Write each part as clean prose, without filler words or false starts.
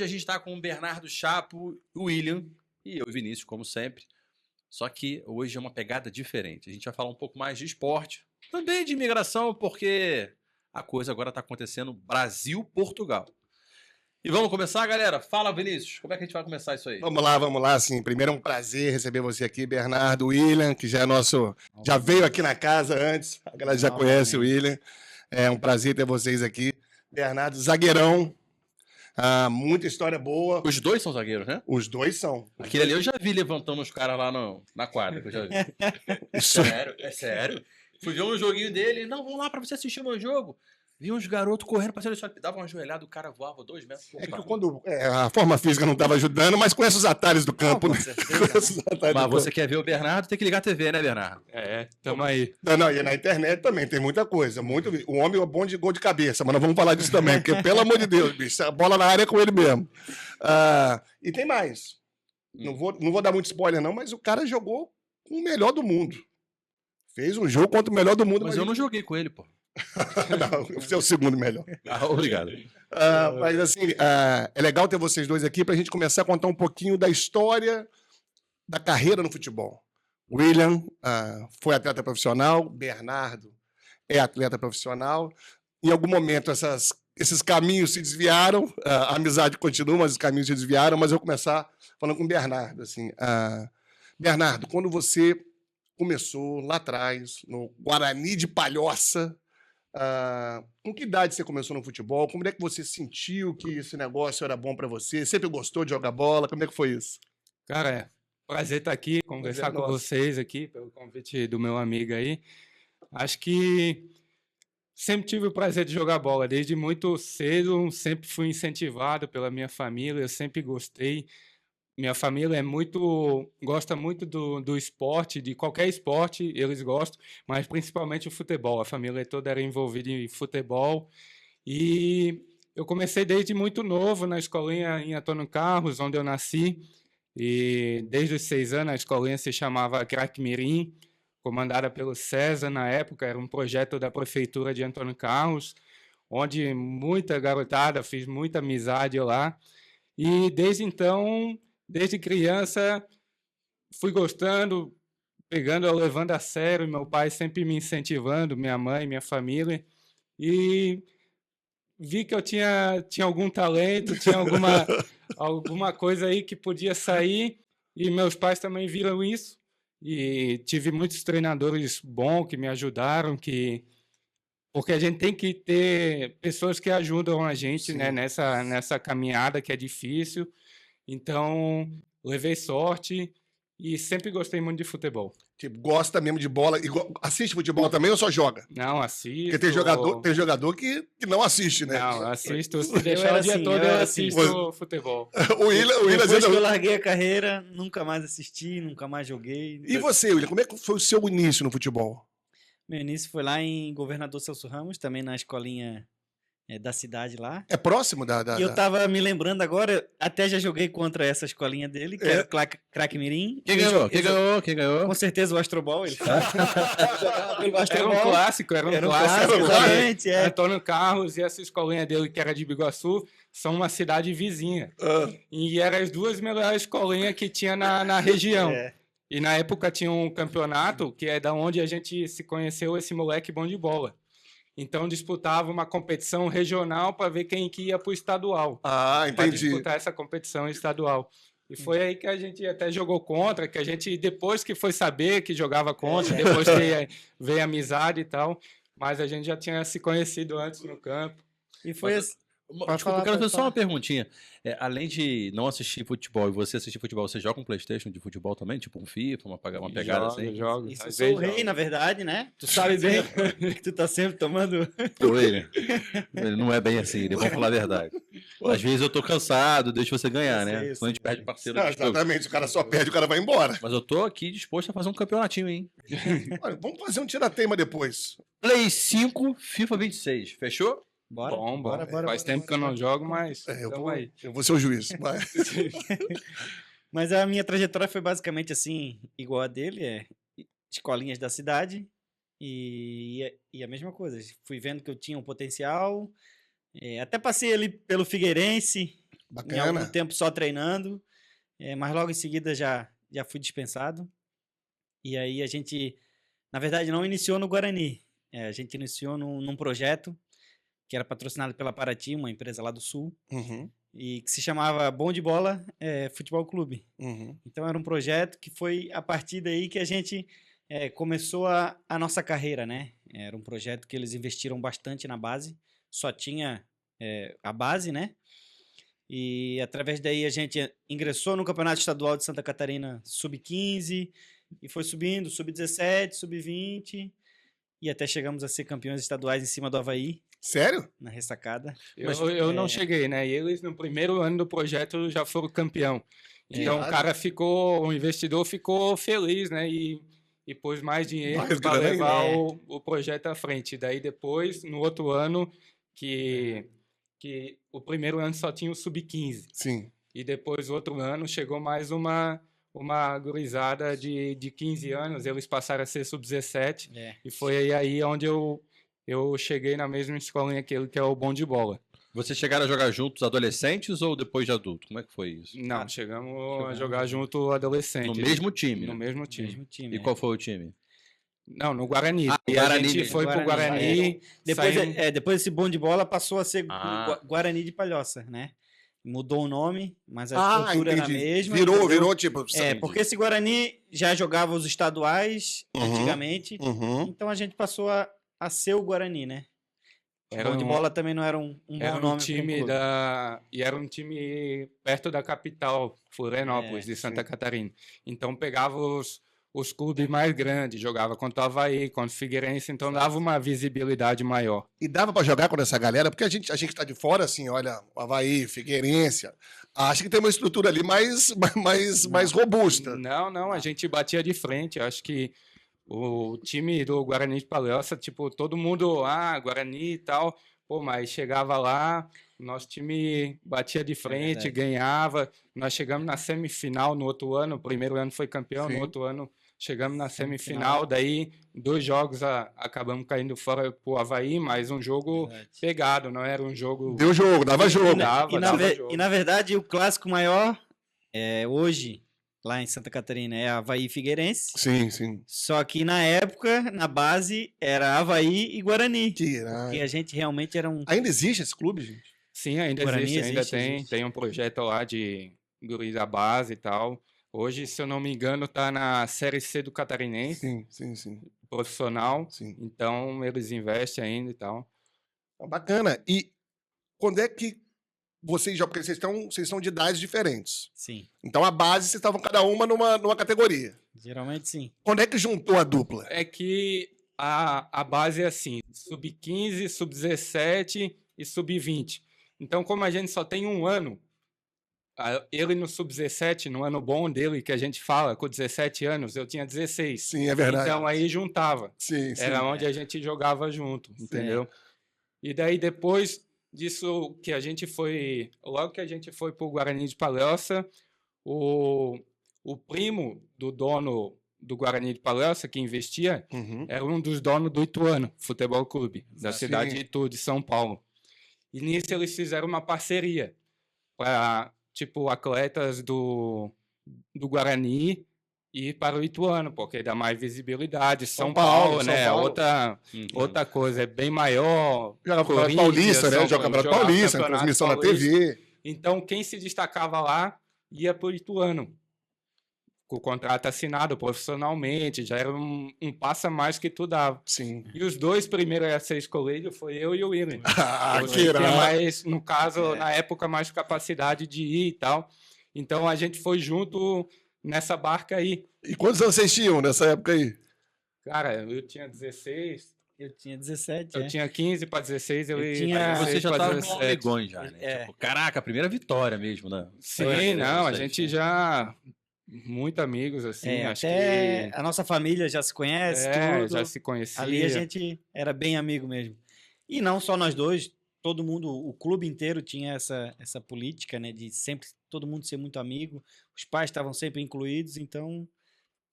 a gente está com o Bernardo Chapo, o William e eu, Vinícius, como sempre. Só que hoje é uma pegada diferente. A gente vai falar um pouco mais de esporte, também de imigração, porque a coisa agora está acontecendo Brasil-Portugal. E vamos começar, galera? Fala, Vinícius, como é que a gente vai começar isso aí? Vamos lá. Assim, primeiro é um prazer receber você aqui, Bernardo, William, que já é nosso... Já veio aqui na casa antes, a galera já conhece o William. É um prazer ter vocês aqui. Bernardo, zagueirão, muita história boa. Os dois são zagueiros, né? Os dois são. Aquele ali eu já vi levantando os caras lá na quadra, que eu já vi. É sério. Fui ver um joguinho dele, não, vamos lá pra você assistir o meu jogo. Vi uns garotos correndo pra seleção, dava uma joelhada, o cara voava 2 metros. É que quando a forma física não estava ajudando, mas conhece os atalhos do campo, né? Mas você quer ver o Bernardo, tem que ligar a TV, né, Bernardo? Tamo aí. Não, e na internet também tem muita coisa. O homem é bom de gol de cabeça, mas nós vamos falar disso também, porque, pelo amor de Deus, bicho, a bola na área é com ele mesmo. E tem mais. Não vou dar muito spoiler, não, mas o cara jogou com o melhor do mundo. Fez um jogo contra o melhor do mundo. Mas eu não joguei com ele, pô. Não, você é o segundo melhor. Obrigado. Mas assim, é legal ter vocês dois aqui para a gente começar a contar um pouquinho da história da carreira no futebol. William foi atleta profissional, Bernardo é atleta profissional. Em algum momento esses caminhos se desviaram, a amizade continua, mas os caminhos se desviaram. Mas eu vou começar falando com o Bernardo. Assim, Bernardo, quando você começou lá atrás, no Guarani de Palhoça, com que idade você começou no futebol? Como é que você sentiu que esse negócio era bom para você? Sempre gostou de jogar bola? Como é que foi isso? Cara, prazer estar aqui, conversar com vocês aqui, pelo convite do meu amigo aí. Acho que sempre tive o prazer de jogar bola, desde muito cedo, sempre fui incentivado pela minha família, eu sempre gostei. Minha família gosta muito do esporte, de qualquer esporte, eles gostam, mas principalmente o futebol. A família toda era envolvida em futebol. E eu comecei desde muito novo na escolinha em Antônio Carlos, onde eu nasci. E desde os 6 anos a escolinha se chamava Craque Mirim, comandada pelo César na época. Era um projeto da prefeitura de Antônio Carlos, onde muita garotada, fiz muita amizade lá. E desde então... Desde criança, fui gostando, levando a sério, meu pai sempre me incentivando, minha mãe, minha família, e vi que eu tinha algum talento, tinha alguma coisa aí que podia sair, e meus pais também viram isso, e tive muitos treinadores bons que me ajudaram, porque a gente tem que ter pessoas que ajudam a gente, né, nessa caminhada que é difícil. Então, levei sorte e sempre gostei muito de futebol. Tipo, gosta mesmo de bola. Assiste futebol também ou só joga? Não, assisto. Porque tem jogador que não assiste, né? Não, assisto. Se deixar o dia todo, eu assisto futebol. O William, depois que eu larguei a carreira, nunca mais assisti, nunca mais joguei. E você, William, como é que foi o seu início no futebol? Meu início foi lá em Governador Celso Ramos, também na escolinha da cidade lá. É próximo da... E eu tava me lembrando agora, até já joguei contra essa escolinha dele, que era o Craque Mirim. Quem ganhou? Com certeza o Astrobol. Ele Era um clássico, exatamente. Antônio Carlos e essa escolinha dele, que era de Biguaçu, são uma cidade vizinha. E eram as 2 melhores escolinhas que tinha na região. E na época tinha um campeonato, que é da onde a gente se conheceu, esse moleque bom de bola. Então disputava uma competição regional para ver quem que ia para o estadual. Entendi. Para disputar essa competição estadual. E foi aí que a gente até jogou contra, que a gente, depois que foi saber que jogava contra, depois que veio a amizade e tal, mas a gente já tinha se conhecido antes no campo. E foi assim. Desculpa, eu quero fazer só uma perguntinha. Além de não assistir futebol e você assistir futebol, você joga um PlayStation de futebol também? Tipo um FIFA, uma pegada assim? Jogo. Isso, eu sou o rei, na verdade, né? Tu sabe bem que tu tá sempre tomando... Pô, ele não é bem assim, vamos falar a verdade. Às vezes eu tô cansado, deixo você ganhar, né? Quando a gente perde parceiro... Exatamente, o cara só perde, o cara vai embora. Mas eu tô aqui disposto a fazer um campeonatinho, hein? Olha, vamos fazer um tira-teima depois. Play 5, FIFA 26, fechou? Bora. Bora. Faz tempo que eu não jogo, mas eu vou ser o juiz. Mas a minha trajetória foi basicamente assim, igual a dele, escolinhas da cidade e a mesma coisa. Fui vendo que eu tinha um potencial, até passei ali pelo Figueirense. em algum Bacana. tempo só treinando, mas logo em seguida já fui dispensado. E aí a gente, na verdade, não iniciou no Guarani. A gente iniciou num projeto que era patrocinado pela Paraty, uma empresa lá do Sul, Uhum, e que se chamava Bom de Bola Futebol Clube. uhum. Então era um projeto que foi a partir daí que a gente começou a nossa carreira, né? Era um projeto que eles investiram bastante na base, só tinha a base, né? E através daí a gente ingressou no Campeonato Estadual de Santa Catarina Sub-15 e foi subindo, Sub-17, Sub-20 e até chegamos a ser campeões estaduais em cima do Avaí, Sério? na ressacada. Eu não cheguei, né? E eles, no primeiro ano do projeto, já foram campeão. Então, o investidor ficou feliz, né? E pôs mais dinheiro Mais para grana levar ainda. o projeto à frente. Daí, depois, no outro ano, que o primeiro ano só tinha o Sub-15. Sim. E depois, outro ano, chegou mais uma gurizada de 15 anos. Eles passaram a ser Sub-17. E foi aí onde eu cheguei na mesma escolinha que ele, que é o Bom de Bola. Vocês chegaram a jogar juntos adolescentes ou depois de adulto? Como é que foi isso? Não, chegamos a jogar junto adolescente. No mesmo time, No né? mesmo time. Mesmo time. E qual foi o time? Não, no Guarani. Ah, E Guarani a gente mesmo. foi pro Guarani. Depois, saímos- depois esse Bom de Bola passou a ser Ah. Guarani de Palhoça, né? Mudou o nome, mas a Ah, estrutura era a entendi. mesma. Virou, entendeu? virou, tipo... Porque esse Guarani já jogava os estaduais Uhum. antigamente, Uhum. então a gente passou a ser o Guarani, né? Era Bom de um- Bola também não era um bom Era um nome. time pro clube. e era um time perto da capital, Florianópolis, de Santa Catarina. Então pegava os clubes mais grandes, jogava contra o Avaí, contra o Figueirense, então dava uma visibilidade maior. E dava pra jogar com essa galera? Porque a gente tá de fora, assim, olha, o Avaí, Figueirense, acho que tem uma estrutura ali mais robusta. Não, a gente batia de frente. Acho que o time do Guarani de Palhoça, tipo, todo mundo, Guarani e tal, pô, mas chegava lá, nosso time batia de frente, verdade. ganhava. Nós chegamos na semifinal no outro ano, o primeiro ano foi campeão, Sim. no outro ano chegamos na Semifinal. semifinal, daí 2 jogos acabamos caindo fora pro Avaí, mas um jogo Verdade. pegado, não era um jogo... Deu jogo, dava jogo. Dava jogo. E na verdade, o clássico maior hoje, lá em Santa Catarina, é Avaí e Figueirense. Sim, sim. Só que na época, na base, era Avaí e Guarani. Que Porque a gente realmente era um. Ainda existe esse clube, gente? Sim, ainda Guarani existe, ainda existe. tem um projeto lá de guris da base e tal. Hoje, se eu não me engano, tá na Série C do Catarinense, Sim. profissional. Sim. Então, eles investem ainda e tal. Bacana. E quando é que vocês jogam? Porque vocês são de idades diferentes. Sim, Então a base, vocês estavam cada uma numa categoria. geralmente sim. Quando é que juntou a dupla? É que a base é assim, sub-15, sub-17 e sub-20. Então, como a gente só tem um ano, ele no sub-17, no ano bom dele, que a gente fala, com 17 anos, eu tinha 16. Sim, é verdade. Então, aí juntava. Sim. Era onde a gente jogava junto, entendeu? E daí, depois disso, que a gente foi... Logo que a gente foi pro Guarani de Palhoça, o primo do dono do Guarani de Palhoça, que investia, Uhum. era um dos donos do Ituano Futebol Clube, da Sim. cidade de Itu, de São Paulo. E nisso eles fizeram uma parceria para, tipo, atletas do Guarani ir para o Ituano, porque dá mais visibilidade. São Paulo, São né? Paulo. Outra coisa, é bem maior. Joga Campeonato Corinthians, Paulista, né? São Joga Campeonato Paulo, Paulista, Campeonato transmissão na Paulista. TV. Então, quem se destacava lá ia para o Ituano. Com o contrato assinado profissionalmente, já era um passo a mais que tu dava. Sim. E os 2 primeiros a ser escolhidos foi eu e o William. Ah, Você que tinha irado. mais, no caso, na época, mais capacidade de ir e tal. Então, a gente foi junto nessa barca aí. E quantos anos vocês tinham nessa época aí? Cara, eu tinha 16, Eu tinha 17. eu tinha 15 para 16, Eu ia tinha- pra Você já 16 pra tava com 17. amigões já, né? É. Tipo, caraca, a primeira vitória mesmo, né? Sim, não, a Sei, gente sei. já... Muito amigos, assim, acho até que... a nossa família já se conhece, tudo. já se conhecia. Ali a gente era bem amigo mesmo. E não só nós dois, todo mundo, o clube inteiro tinha essa política, né, de sempre todo mundo ser muito amigo. Os pais estavam sempre incluídos, então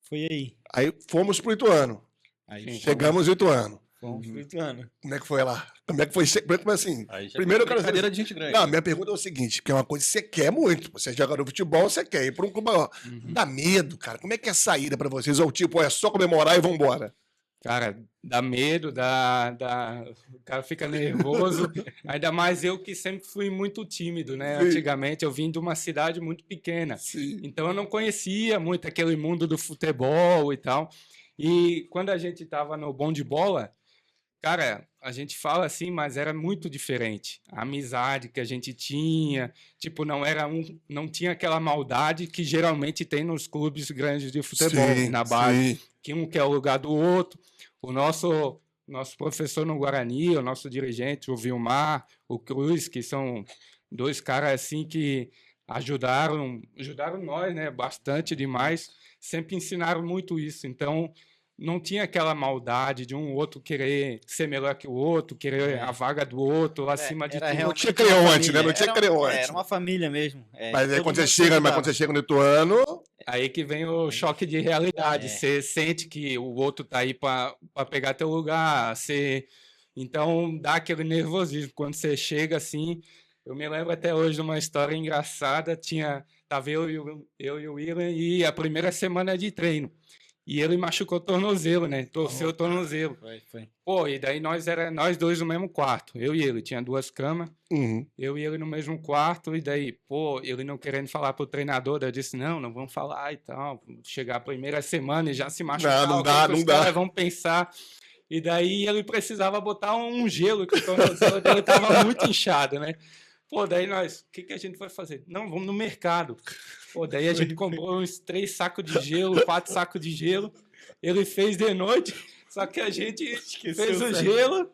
foi aí. Aí fomos pro Ituano. Aí Sim. Chegamos no Ituano. Fomos pro Ituano. Como é que foi lá? Como é que foi? Como assim? Aí já Primeiro eu quero cadeira saber. de gente grande. Não, minha pergunta é o seguinte, que é uma coisa que você quer muito. Você joga no futebol, você quer ir para um clube maior. Dá medo, cara. Como é que é a saída para vocês? Ou tipo, é só comemorar e vambora? Cara, dá medo, o cara fica nervoso. Ainda mais eu que sempre fui muito tímido, né? Sim. Antigamente eu vim de uma cidade muito pequena. Sim. Então eu não conhecia muito aquele mundo do futebol e tal. E quando a gente tava no bom de bola, cara, a gente fala assim, mas era muito diferente. A amizade que a gente tinha, tipo, não tinha aquela maldade que geralmente tem nos clubes grandes de futebol, Sim, na base, sim. que um quer o lugar do outro. O nosso professor no Guarani, o nosso dirigente, o Vilmar, o Cruz, que são dois caras assim que ajudaram nós, né, bastante demais, sempre ensinaram muito isso. Então, não tinha aquela maldade de um outro querer ser melhor que o outro, querer a vaga do outro acima de tudo. Não tinha creonte, né? Não tinha creonte. Era uma família mesmo. Mas aí todo quando você mundo se chega, ajudava. no Ituano, Aí que vem o choque de realidade. É. Você sente que o outro tá aí para pegar teu lugar. Então dá aquele nervosismo. Quando você chega assim. Eu me lembro até hoje de uma história engraçada. Tava eu e o William e a primeira semana de treino. E ele machucou o tornozelo, né? Torceu o tornozelo. Foi. Pô, e daí nós dois no mesmo quarto. Eu e ele. Tinha 2 camas. Eu e ele no mesmo quarto, e daí, pô, ele não querendo falar pro treinador, daí eu disse, não vamos falar e tal, chegar a primeira semana e já se machucar, Não o que dá, que os não dá. caras vão pensar, e daí ele precisava botar um gelo, que o tornozelo dele tava muito inchado, né? Pô, daí nós, o que a gente vai fazer? Não, vamos no mercado. Pô, daí a gente comprou uns 3 sacos de gelo, 4 sacos de gelo, ele fez de noite, só que a gente fez o gelo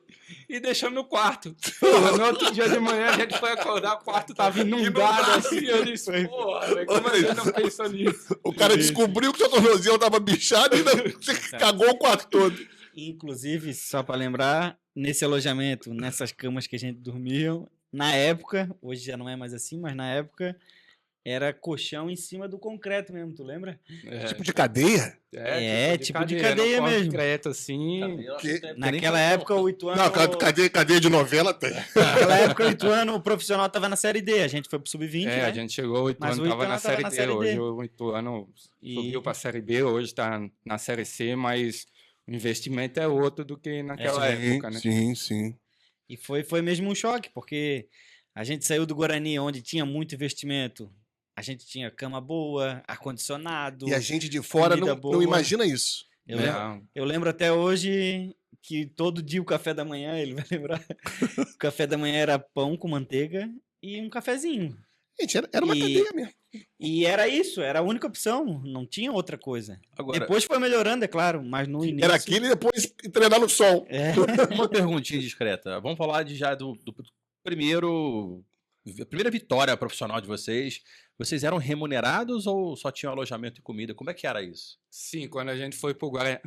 e deixamos no quarto. Porra, no outro dia de manhã a gente foi acordar, o quarto tava inundado assim. Eu disse, porra, velho, como a gente não pensou nisso? o cara descobriu que seu tornozelo tava bichado e ainda você cagou o quarto todo. Inclusive, só para lembrar, nesse alojamento, nessas camas que a gente dormia, na época, hoje já não é mais assim, mas na época era colchão em cima do concreto mesmo, tu lembra? Tipo de cadeia? Tipo de cadeia no mesmo. concreto, assim. Naquela época o Ituano... Não, cadeia de novela tem. Naquela época o Ituano, o profissional tava na Série D, a gente foi pro Sub-20, né? A gente chegou, o Mas Ituano o tava Ituano na Série na D. Série D. Hoje o Ituano E- subiu pra Série B, hoje tá na Série C, mas o investimento é outro do que naquela época, né? Sim. E foi mesmo um choque, porque a gente saiu do Guarani, onde tinha muito investimento. A gente tinha cama boa, ar-condicionado. E a gente de fora comida não boa. imagina isso. Eu lembro até hoje que todo dia o café da manhã, ele vai lembrar, o café da manhã era pão com manteiga e um cafezinho. Gente, era uma E- cadeia mesmo. E era isso, era a única opção, não tinha outra coisa. Agora, Depois foi melhorando, é claro, mas no início... Era aquilo e depois treinar no sol. É, uma perguntinha discreta. Vamos falar já do a primeira vitória profissional de vocês. Vocês eram remunerados ou só tinham alojamento e comida? Como é que era isso? Sim, quando a gente foi pro Guarani,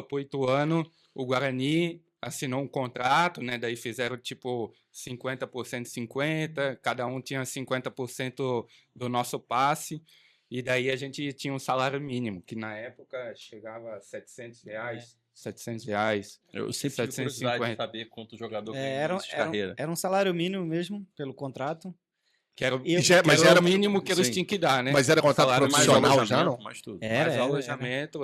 pro Ituano, o Guarani assinou um contrato, né? Daí fizeram tipo 50%, 50%, cada um tinha 50% do nosso passe, e daí a gente tinha um salário mínimo, que na época chegava a R$700. R$700. Eu sempre tive curiosidade de 750. saber quanto o jogador ganha era, de carreira. era um salário mínimo mesmo, pelo contrato. Que era, E já- que mas era era- o mínimo que eles sim. tinham que dar, né? Mas era contrato Salário mais profissional Mais já, não? alojamento, mais tudo. Era, Mais era. alojamento,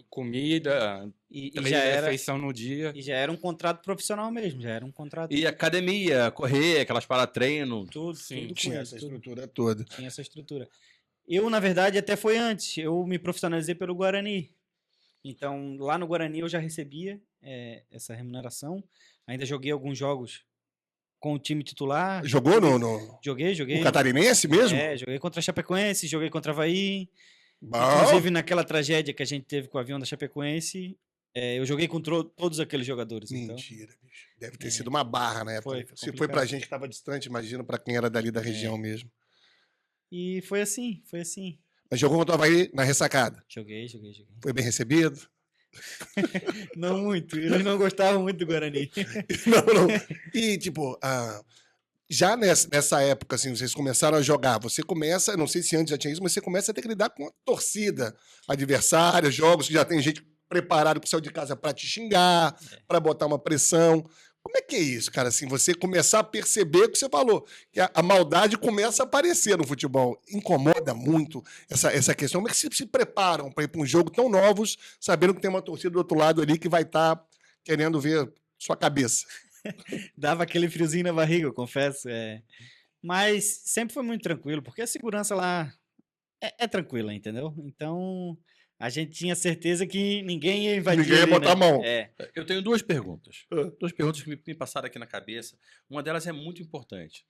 comida, E 3 já era, refeições no dia. e já era um contrato profissional mesmo, já era um contrato. E academia, correr, aquelas para treino. Tudo, Sim, tudo Tinha com essa isso, tudo. estrutura toda. Tinha essa estrutura. Eu, na verdade, até foi antes. Eu me profissionalizei pelo Guarani. Então, lá no Guarani eu já recebia essa remuneração. Ainda joguei alguns jogos com o time titular. Jogou no Joguei. Catarinense mesmo? Joguei contra a Chapecoense, joguei contra a Avaí. Bom. Inclusive, naquela tragédia que a gente teve com o avião da Chapecoense, eu joguei com todos aqueles jogadores. Então, Mentira, bicho. Deve ter sido uma barra na época. Foi Se foi complicado. pra gente que tava distante, imagina pra quem era dali da região mesmo. e foi assim. Mas jogou contra o Avaí na ressacada. Joguei. Foi bem recebido? Não muito. Eles não gostavam muito do Guarani. Não. E, tipo, já nessa época, assim, vocês começaram a jogar, você começa, não sei se antes já tinha isso, mas você começa a ter que lidar com a torcida adversária, jogos que já tem gente preparado pro céu de casa para te xingar, para botar uma pressão. Como é que é isso, cara? Assim, você começar a perceber o que você falou, que a maldade começa a aparecer no futebol. Incomoda muito essa questão. Como é que se preparam para ir para um jogo tão novos, sabendo que tem uma torcida do outro lado ali que vai estar querendo ver sua cabeça? Dava aquele friozinho na barriga, eu confesso. Mas sempre foi muito tranquilo, porque a segurança lá é tranquila, entendeu? Então, a gente tinha certeza que ninguém ia invadir. Ninguém ia ali, botar a né? mão. Eu tenho duas perguntas. Duas perguntas que me passaram aqui na cabeça. Uma delas é muito importante.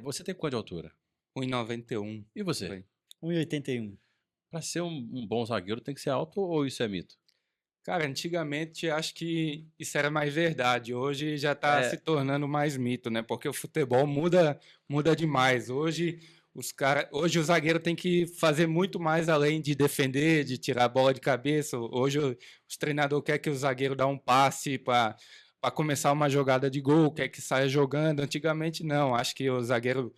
Você tem quanto de altura? 1,91. E você? 1,81. Para ser um bom zagueiro tem que ser alto ou isso é mito? Cara, antigamente acho que isso era mais verdade. Hoje já está se tornando mais mito, né? Porque o futebol muda demais. Hoje o zagueiro tem que fazer muito mais além de defender, de tirar a bola de cabeça. Hoje os treinadores querem que o zagueiro dê um passe para começar uma jogada de gol, quer que saia jogando. Antigamente não. Acho que o zagueiro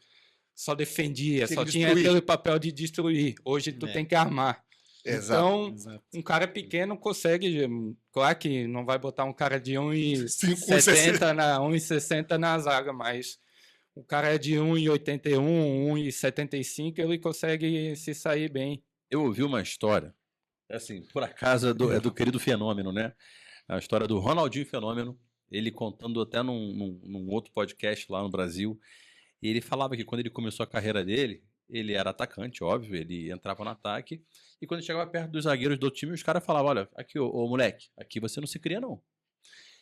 só defendia, Tem só que tinha destruir. aquele papel de destruir. Hoje tu tem que armar. Exato. Então, Exato. um cara pequeno consegue. Claro que não vai botar um cara de 1,60. 1,60 na zaga, mas o cara é de 1,81, 1,75, ele consegue se sair bem. Eu ouvi uma história, assim, por acaso é do querido Fenômeno, né? A história do Ronaldinho Fenômeno, ele contando até num outro podcast lá no Brasil, e ele falava que quando ele começou a carreira dele, ele era atacante, óbvio, ele entrava no ataque, e quando chegava perto dos zagueiros do time, os caras falavam, olha, aqui, ô moleque, aqui você não se cria, não.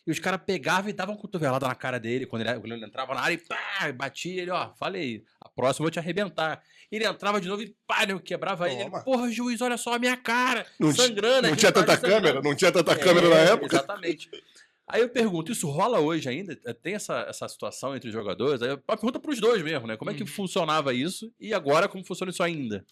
E os caras pegavam e davam uma cotovelada na cara dele, quando ele entrava na área e pá, batia ele, ó, falei, a próxima eu vou te arrebentar. Ele entrava de novo e pá, eu quebrava ele. Toma. Porra, juiz, olha só a minha cara, Não sangrando. Não aqui, tinha quase tanta sangrando. câmera? Não tinha tanta câmera na época? Exatamente. Aí eu pergunto, isso rola hoje ainda? Tem essa situação entre os jogadores? Aí uma pergunta para os dois mesmo, né? Como é que funcionava isso e agora como funciona isso ainda?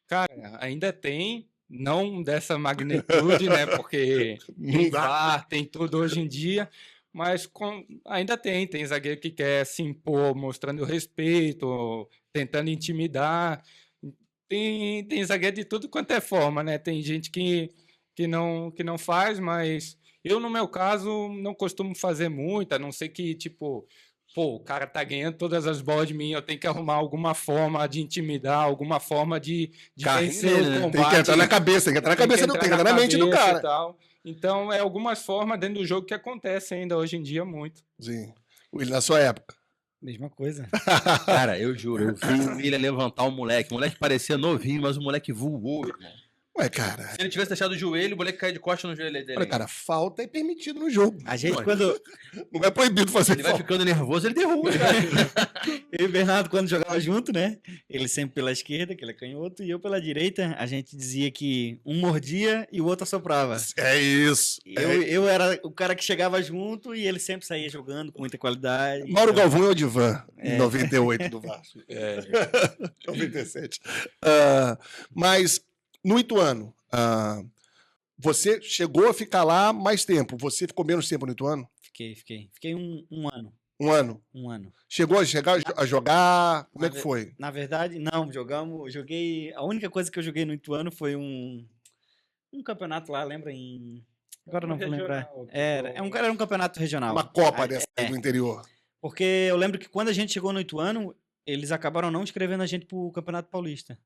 Cara, ainda tem, não dessa magnitude, né? Porque Não dá. VAR, tem tudo hoje em dia, mas ainda tem zagueiro que quer se impor, mostrando respeito, tentando intimidar. Tem zagueiro de tudo quanto é forma, né? Tem gente que não faz, mas eu, no meu caso, não costumo fazer muito, a não ser que, tipo, pô, o cara tá ganhando todas as bolas de mim, eu tenho que arrumar alguma forma de intimidar, alguma forma de vencer o combate. Tem que entrar na cabeça, tem que entrar na cabeça, tem que entrar na mente do cabeça cara. e tal. Então, é algumas formas dentro do jogo que acontecem ainda hoje em dia muito. Sim. Will, na sua época. Mesma coisa. Cara, eu juro, eu vi o William levantar o moleque parecia novinho, mas o moleque voou, irmão. Ué, cara. Se ele tivesse deixado o joelho, o moleque caía de costas no joelho dele. Olha, cara, falta é permitido no jogo. A gente, Ué. quando. Não é proibido fazer Ele vai falta. ficando nervoso, ele derruba, cara. Eu e o Bernardo, quando jogava junto, né? Ele sempre pela esquerda, que ele é canhoto, e eu pela direita. A gente dizia que um mordia e o outro assoprava. É isso. Eu era o cara que chegava junto e ele sempre saía jogando com muita qualidade. Mauro Galvão é o Divan, em 98 do Vasco. 97. Mas, no Ituano, você chegou a ficar lá mais tempo. Você ficou menos tempo no Ituano? Fiquei um ano. Um ano. Um ano. Chegou a chegar a jogar? Como é que foi? Na verdade, não, joguei. A única coisa que eu joguei no Ituano foi um campeonato lá, lembra? Agora não vou lembrar. Era um campeonato regional. Uma Copa Aí, dessa do interior. Porque eu lembro que quando a gente chegou no Ituano, eles acabaram não inscrevendo a gente pro Campeonato Paulista.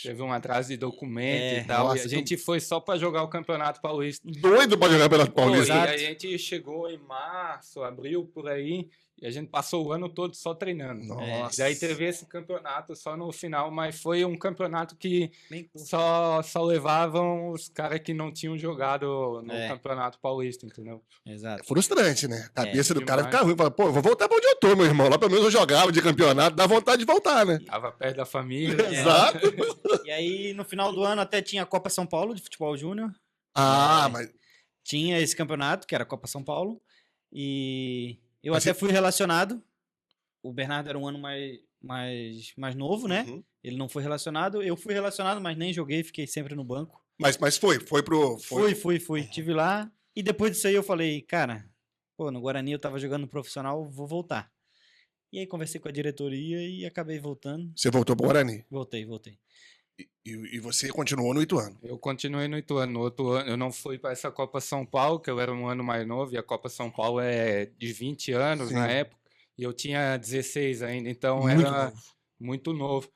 Teve um atraso de documento e tal, nossa, e a gente foi só para jogar o Campeonato Paulista. Doido pra jogar pela Pô, e Paulista. a gente chegou em março, abril, por aí, e a gente passou o ano todo só treinando. Nossa. Daí teve esse campeonato só no final, mas foi um campeonato que Bem curto. só levavam os caras que não tinham jogado no Campeonato Paulista, entendeu? Exato. Frustrante, né? A cabeça do cara demais. fica ruim. Fala, pô, eu vou voltar pra onde eu tô, meu irmão. Lá pelo menos eu jogava de campeonato. Dá vontade de voltar, né? Tava perto da família. Exato. E aí, no final do ano, até tinha a Copa São Paulo de futebol júnior. Mas... Tinha esse campeonato, que era a Copa São Paulo. E eu até fui relacionado. O Bernardo era um ano mais novo, né? Uhum. Ele não foi relacionado. Eu fui relacionado, mas nem joguei, fiquei sempre no banco. Mas foi pro... Fui. Tive lá. E depois disso aí eu falei, cara, pô, no Guarani eu tava jogando no profissional, vou voltar. E aí conversei com a diretoria e acabei voltando. Você voltou pro Guarani. Voltei. E você continuou no Ituano. Eu continuei no Ituano. No outro ano, eu não fui para essa Copa São Paulo, que eu era um ano mais novo, e a Copa São Paulo é de 20 anos Sim. na época, e eu tinha 16 ainda, então Muito era novo. muito novo.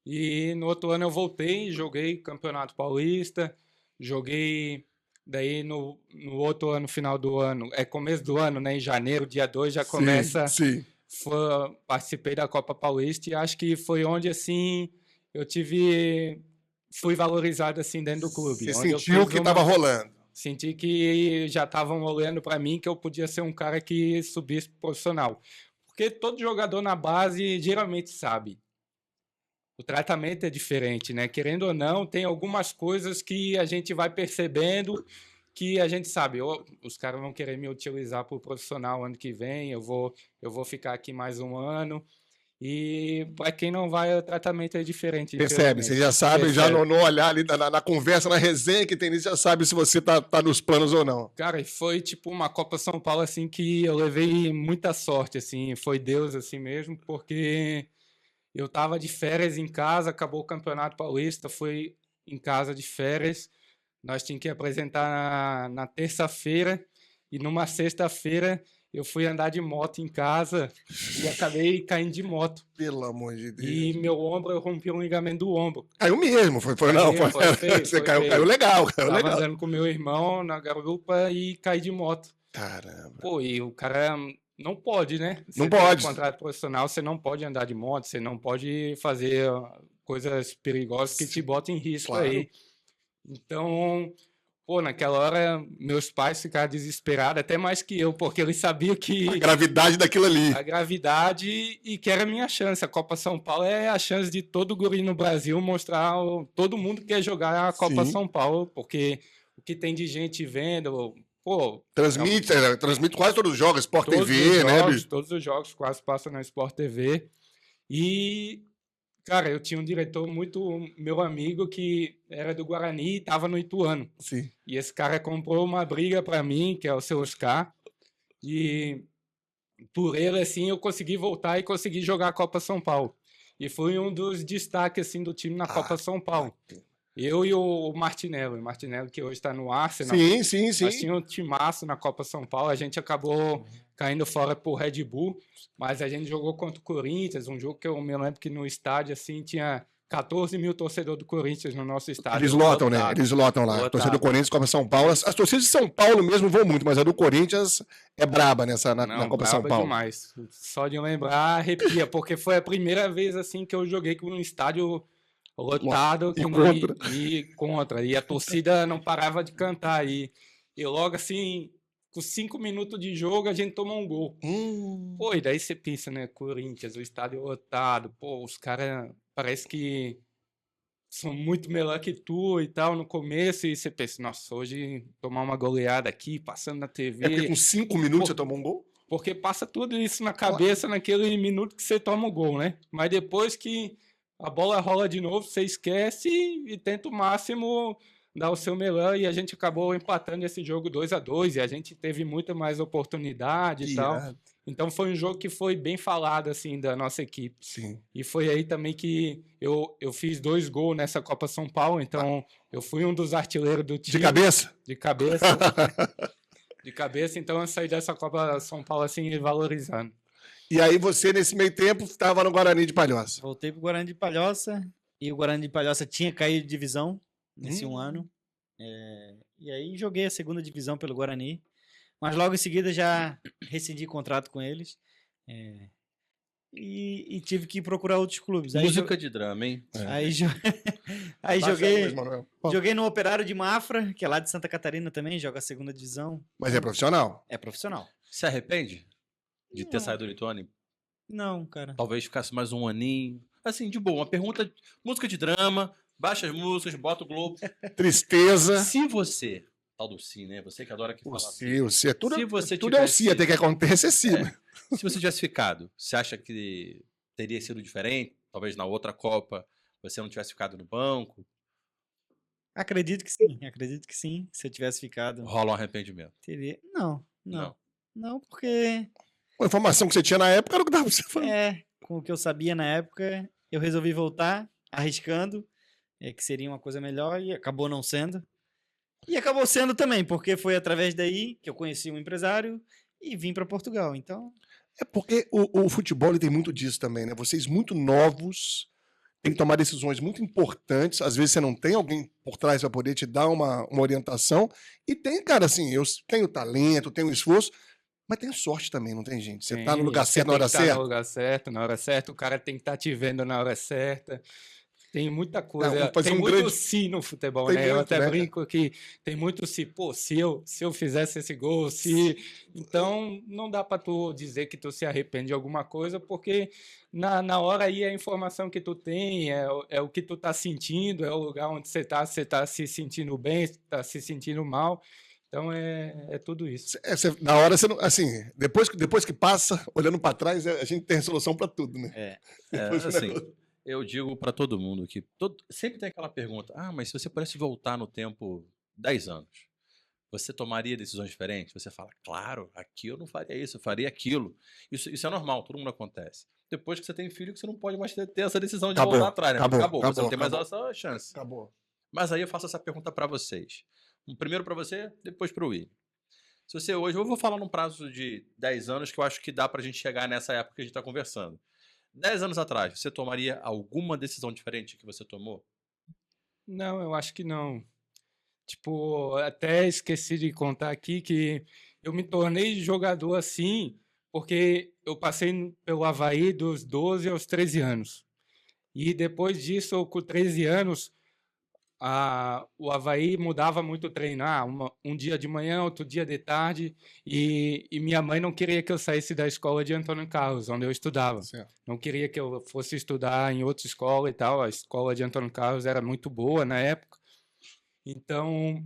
E no outro ano eu voltei, joguei Campeonato Paulista, joguei. Daí no outro ano, final do ano, começo do ano, né? Em janeiro, dia 2, já começa. Sim. Participei da Copa Paulista e acho que foi onde, assim, fui valorizado, assim, dentro do clube. Você Onde eu sentiu fiz que estava rolando. Senti que já estavam olhando para mim que eu podia ser um cara que subisse pro profissional. Porque todo jogador na base geralmente sabe. O tratamento é diferente, né? Querendo ou não, tem algumas coisas que a gente vai percebendo que a gente sabe, os caras vão querer me utilizar para o profissional ano que vem, eu vou ficar aqui mais um ano. E para quem não vai, o tratamento é diferente. Percebe, você já sabe, já no olhar ali, na conversa, na resenha que tem nisso, já sabe se você tá nos planos ou não. Cara, foi tipo uma Copa São Paulo, assim, que eu levei muita sorte, assim, foi Deus, assim mesmo, porque eu tava de férias em casa, acabou o Campeonato Paulista, fui em casa de férias, nós tínhamos que apresentar na terça-feira, e numa sexta-feira eu fui andar de moto em casa e acabei caindo de moto. Pelo amor de Deus. E meu ombro, eu rompi um ligamento do ombro. Caiu mesmo, foi feio, você foi caiu feio. legal, caiu Tava legal. andando com meu irmão na garupa e caí de moto. Caramba. Pô, e o cara não pode, né? Não Você tem pode. um contrato profissional, você não pode andar de moto, você não pode fazer coisas perigosas que te botam em risco Claro. aí. Então, pô, naquela hora, meus pais ficaram desesperados, até mais que eu, porque eles sabiam que A gravidade daquilo ali. a gravidade e que era a minha chance. A Copa São Paulo é a chance de todo guri no Brasil mostrar, todo mundo quer jogar a Copa Sim. São Paulo, porque o que tem de gente vendo, pô, Transmite quase todos os jogos, Sport todos TV, os né, jogos, bicho? todos os jogos quase passam na Sport TV. E, cara, eu tinha um diretor muito meu amigo que era do Guarani e estava no Ituano. Sim. E esse cara comprou uma briga para mim, que é o seu Oscar. E por ele, assim, eu consegui voltar e consegui jogar a Copa São Paulo. E fui um dos destaques, assim, do time na Copa São Paulo. Eu e o Martinello. O Martinello, que hoje está no Arsenal. Sim. Nós tínhamos um timaço na Copa São Paulo. A gente acabou caindo fora por Red Bull. Mas a gente jogou contra o Corinthians. Um jogo que eu me lembro que no estádio, assim, tinha 14 mil torcedores do Corinthians no nosso estádio. Eles lotam, né? Lotado. Eles lotam lá. A Lotado. torcida do Corinthians, Copa São Paulo. As torcidas de São Paulo mesmo vão muito, mas a do Corinthians é braba na Copa São braba Paulo. Demais. Só de lembrar, arrepia, porque foi a primeira vez assim que eu joguei com um estádio lotado E contra. E a torcida não parava de cantar. E logo assim, com 5 minutos de jogo, a gente tomou um gol. Pô, e daí você pensa, né? Corinthians, o estádio lotado. Pô, os caras parece que são muito melhor que tu e tal no começo. E você pensa, nossa, hoje tomar uma goleada aqui, passando na TV. É porque com 5 minutos você tomou um gol? Porque passa tudo isso na cabeça naquele minuto que você toma o gol, né? Mas depois que a bola rola de novo, você esquece e tenta o máximo dar o seu melhor. E a gente acabou empatando esse jogo 2-2 e a gente teve muita mais oportunidade e tal. Então foi um jogo que foi bem falado, assim, da nossa equipe. Sim. E foi aí também que eu fiz 2 gols nessa Copa São Paulo. Então eu fui um dos artilheiros do time. De cabeça? De cabeça. De cabeça, então eu saí dessa Copa São Paulo assim, valorizando. E aí você, nesse meio tempo, estava no Guarani de Palhoça. Voltei pro Guarani de Palhoça e o Guarani de Palhoça tinha caído de divisão nesse um ano. E aí joguei a segunda divisão pelo Guarani, mas logo em seguida já rescindi contrato com eles e tive que procurar outros clubes. Aí Música de drama, hein? Aí joguei no Operário de Mafra, que é lá de Santa Catarina também, joga a segunda divisão. Mas é profissional? É profissional. Se arrepende de ter Não. saído do Ituano? Não, cara. Talvez ficasse mais um aninho. Assim, de boa. Uma pergunta, música de drama, baixa as músicas, bota o Globo. Tristeza. Se você, tal do Si, né? Você que adora que fala assim. O Si, tudo, Se você tudo é o tivesse- Si, até que acontece é Si. Se você tivesse ficado, você acha que teria sido diferente? Talvez na outra Copa você não tivesse ficado no banco? Acredito que sim. Se eu tivesse ficado, Rola um arrependimento? teria. Não, porque A informação que você tinha na época era o que dava pra você falar. com o que eu sabia na época, eu resolvi voltar, arriscando. que seria uma coisa melhor e acabou não sendo. E acabou sendo também, porque foi através daí que eu conheci um empresário e vim para Portugal. Então, É porque o futebol ele tem muito disso também, né? Vocês muito novos têm que tomar decisões muito importantes. Às vezes você não tem alguém por trás para poder te dar uma orientação. E tem, cara, assim, eu tenho talento, tenho esforço, mas tem sorte também, não tem, gente? Você tá no lugar certo na hora Você tem que estar certa. no lugar certo, na hora certa. O cara tem que estar te vendo na hora certa. Tem muita coisa. Não, fazer Tem um muito grande- si no futebol, Tem né? Eu muito, até né? brinco que tem muito si. Pô, se eu fizesse esse gol, se... Então, não dá para tu dizer que tu se arrepende de alguma coisa, porque na hora aí é a informação que tu tem, é o que tu tá sentindo, é o lugar onde você tá se sentindo bem, tá se sentindo mal. Então, é tudo isso. Na hora você não. Assim, depois que passa, olhando para trás, a gente tem solução para tudo, né? Depois que o assim, negócio- eu digo para todo mundo que sempre tem aquela pergunta: ah, mas se você pudesse voltar no tempo 10 anos, você tomaria decisões diferentes? Você fala, claro, aqui eu não faria isso, eu faria aquilo. Isso é normal, todo mundo acontece. Depois que você tem filho, que você não pode mais ter essa decisão de Acabou, voltar atrás, né? acabou, Você não tem mais acabou. essa chance. Acabou. Mas aí eu faço essa pergunta para vocês. Primeiro para você, depois para o Will. Se você hoje, eu vou falar num prazo de 10 anos que eu acho que dá pra gente chegar nessa época que a gente tá conversando. 10 anos atrás, você tomaria alguma decisão diferente que você tomou? Não, eu acho que não. Tipo, até esqueci de contar aqui que eu me tornei jogador assim porque eu passei pelo Avaí dos 12 aos 13 anos. E depois disso, com 13 anos, o Avaí mudava muito o treino. Um dia de manhã, outro dia de tarde. E minha mãe não queria que eu saísse da escola de Antônio Carlos, onde eu estudava. Certo. Não queria que eu fosse estudar em outra escola e tal. A escola de Antônio Carlos era muito boa na época. Então,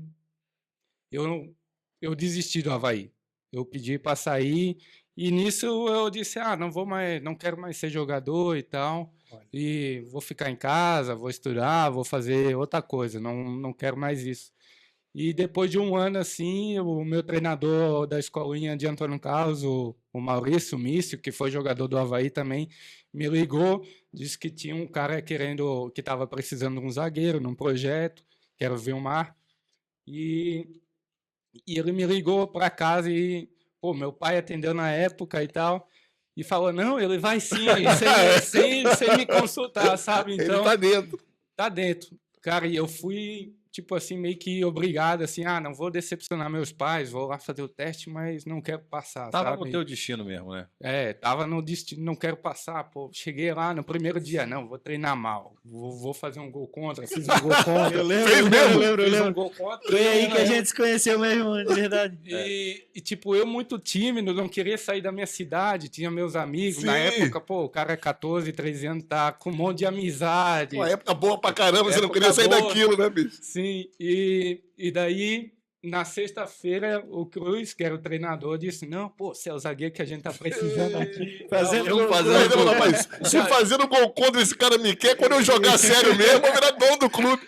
eu desisti do Avaí. Eu pedi para sair e nisso eu disse, não quero mais ser jogador e tal. Olha. E vou ficar em casa, vou estudar, vou fazer outra coisa, não quero mais isso. E depois de um ano assim, o meu treinador da escolinha de Antônio Carlos, o Maurício Mício, que foi jogador do Avaí também, me ligou, disse que tinha um cara que estava precisando de um zagueiro num projeto, que era o Vilmar. E ele me ligou para casa e, pô, meu pai atendeu na época e tal, e falou, não, ele vai sim, sem me consultar, sabe? Então, Ele tá dentro. tá dentro. Cara, e eu fui, tipo assim, meio que obrigado, assim, não vou decepcionar meus pais, vou lá fazer o teste, mas não quero passar, Tava sabe? no teu destino mesmo, né? Tava no destino, não quero passar, pô, cheguei lá no primeiro dia, não, vou treinar mal, vou fazer um gol contra, fiz um gol contra. eu Fez mesmo? Fiz um gol contra. Foi aí que a gente se conheceu mesmo, de verdade. E, tipo, eu muito tímido, não queria sair da minha cidade, tinha meus amigos. Na Sim. época, pô, o cara é 14, 13 anos, tá com um monte de amizade. Uma época boa pra caramba, você não Época queria sair boa. daquilo, né, bicho? Sim, e daí, na sexta-feira, o Cruz, que era o treinador, disse, não, pô, você é o zagueiro que a gente tá precisando aqui. Fazendo Vamos gol fazer Aí um ele falou, gol. mas se fazendo gol contra esse cara me quer, quando eu jogar sério mesmo, eu vou virar dono do clube.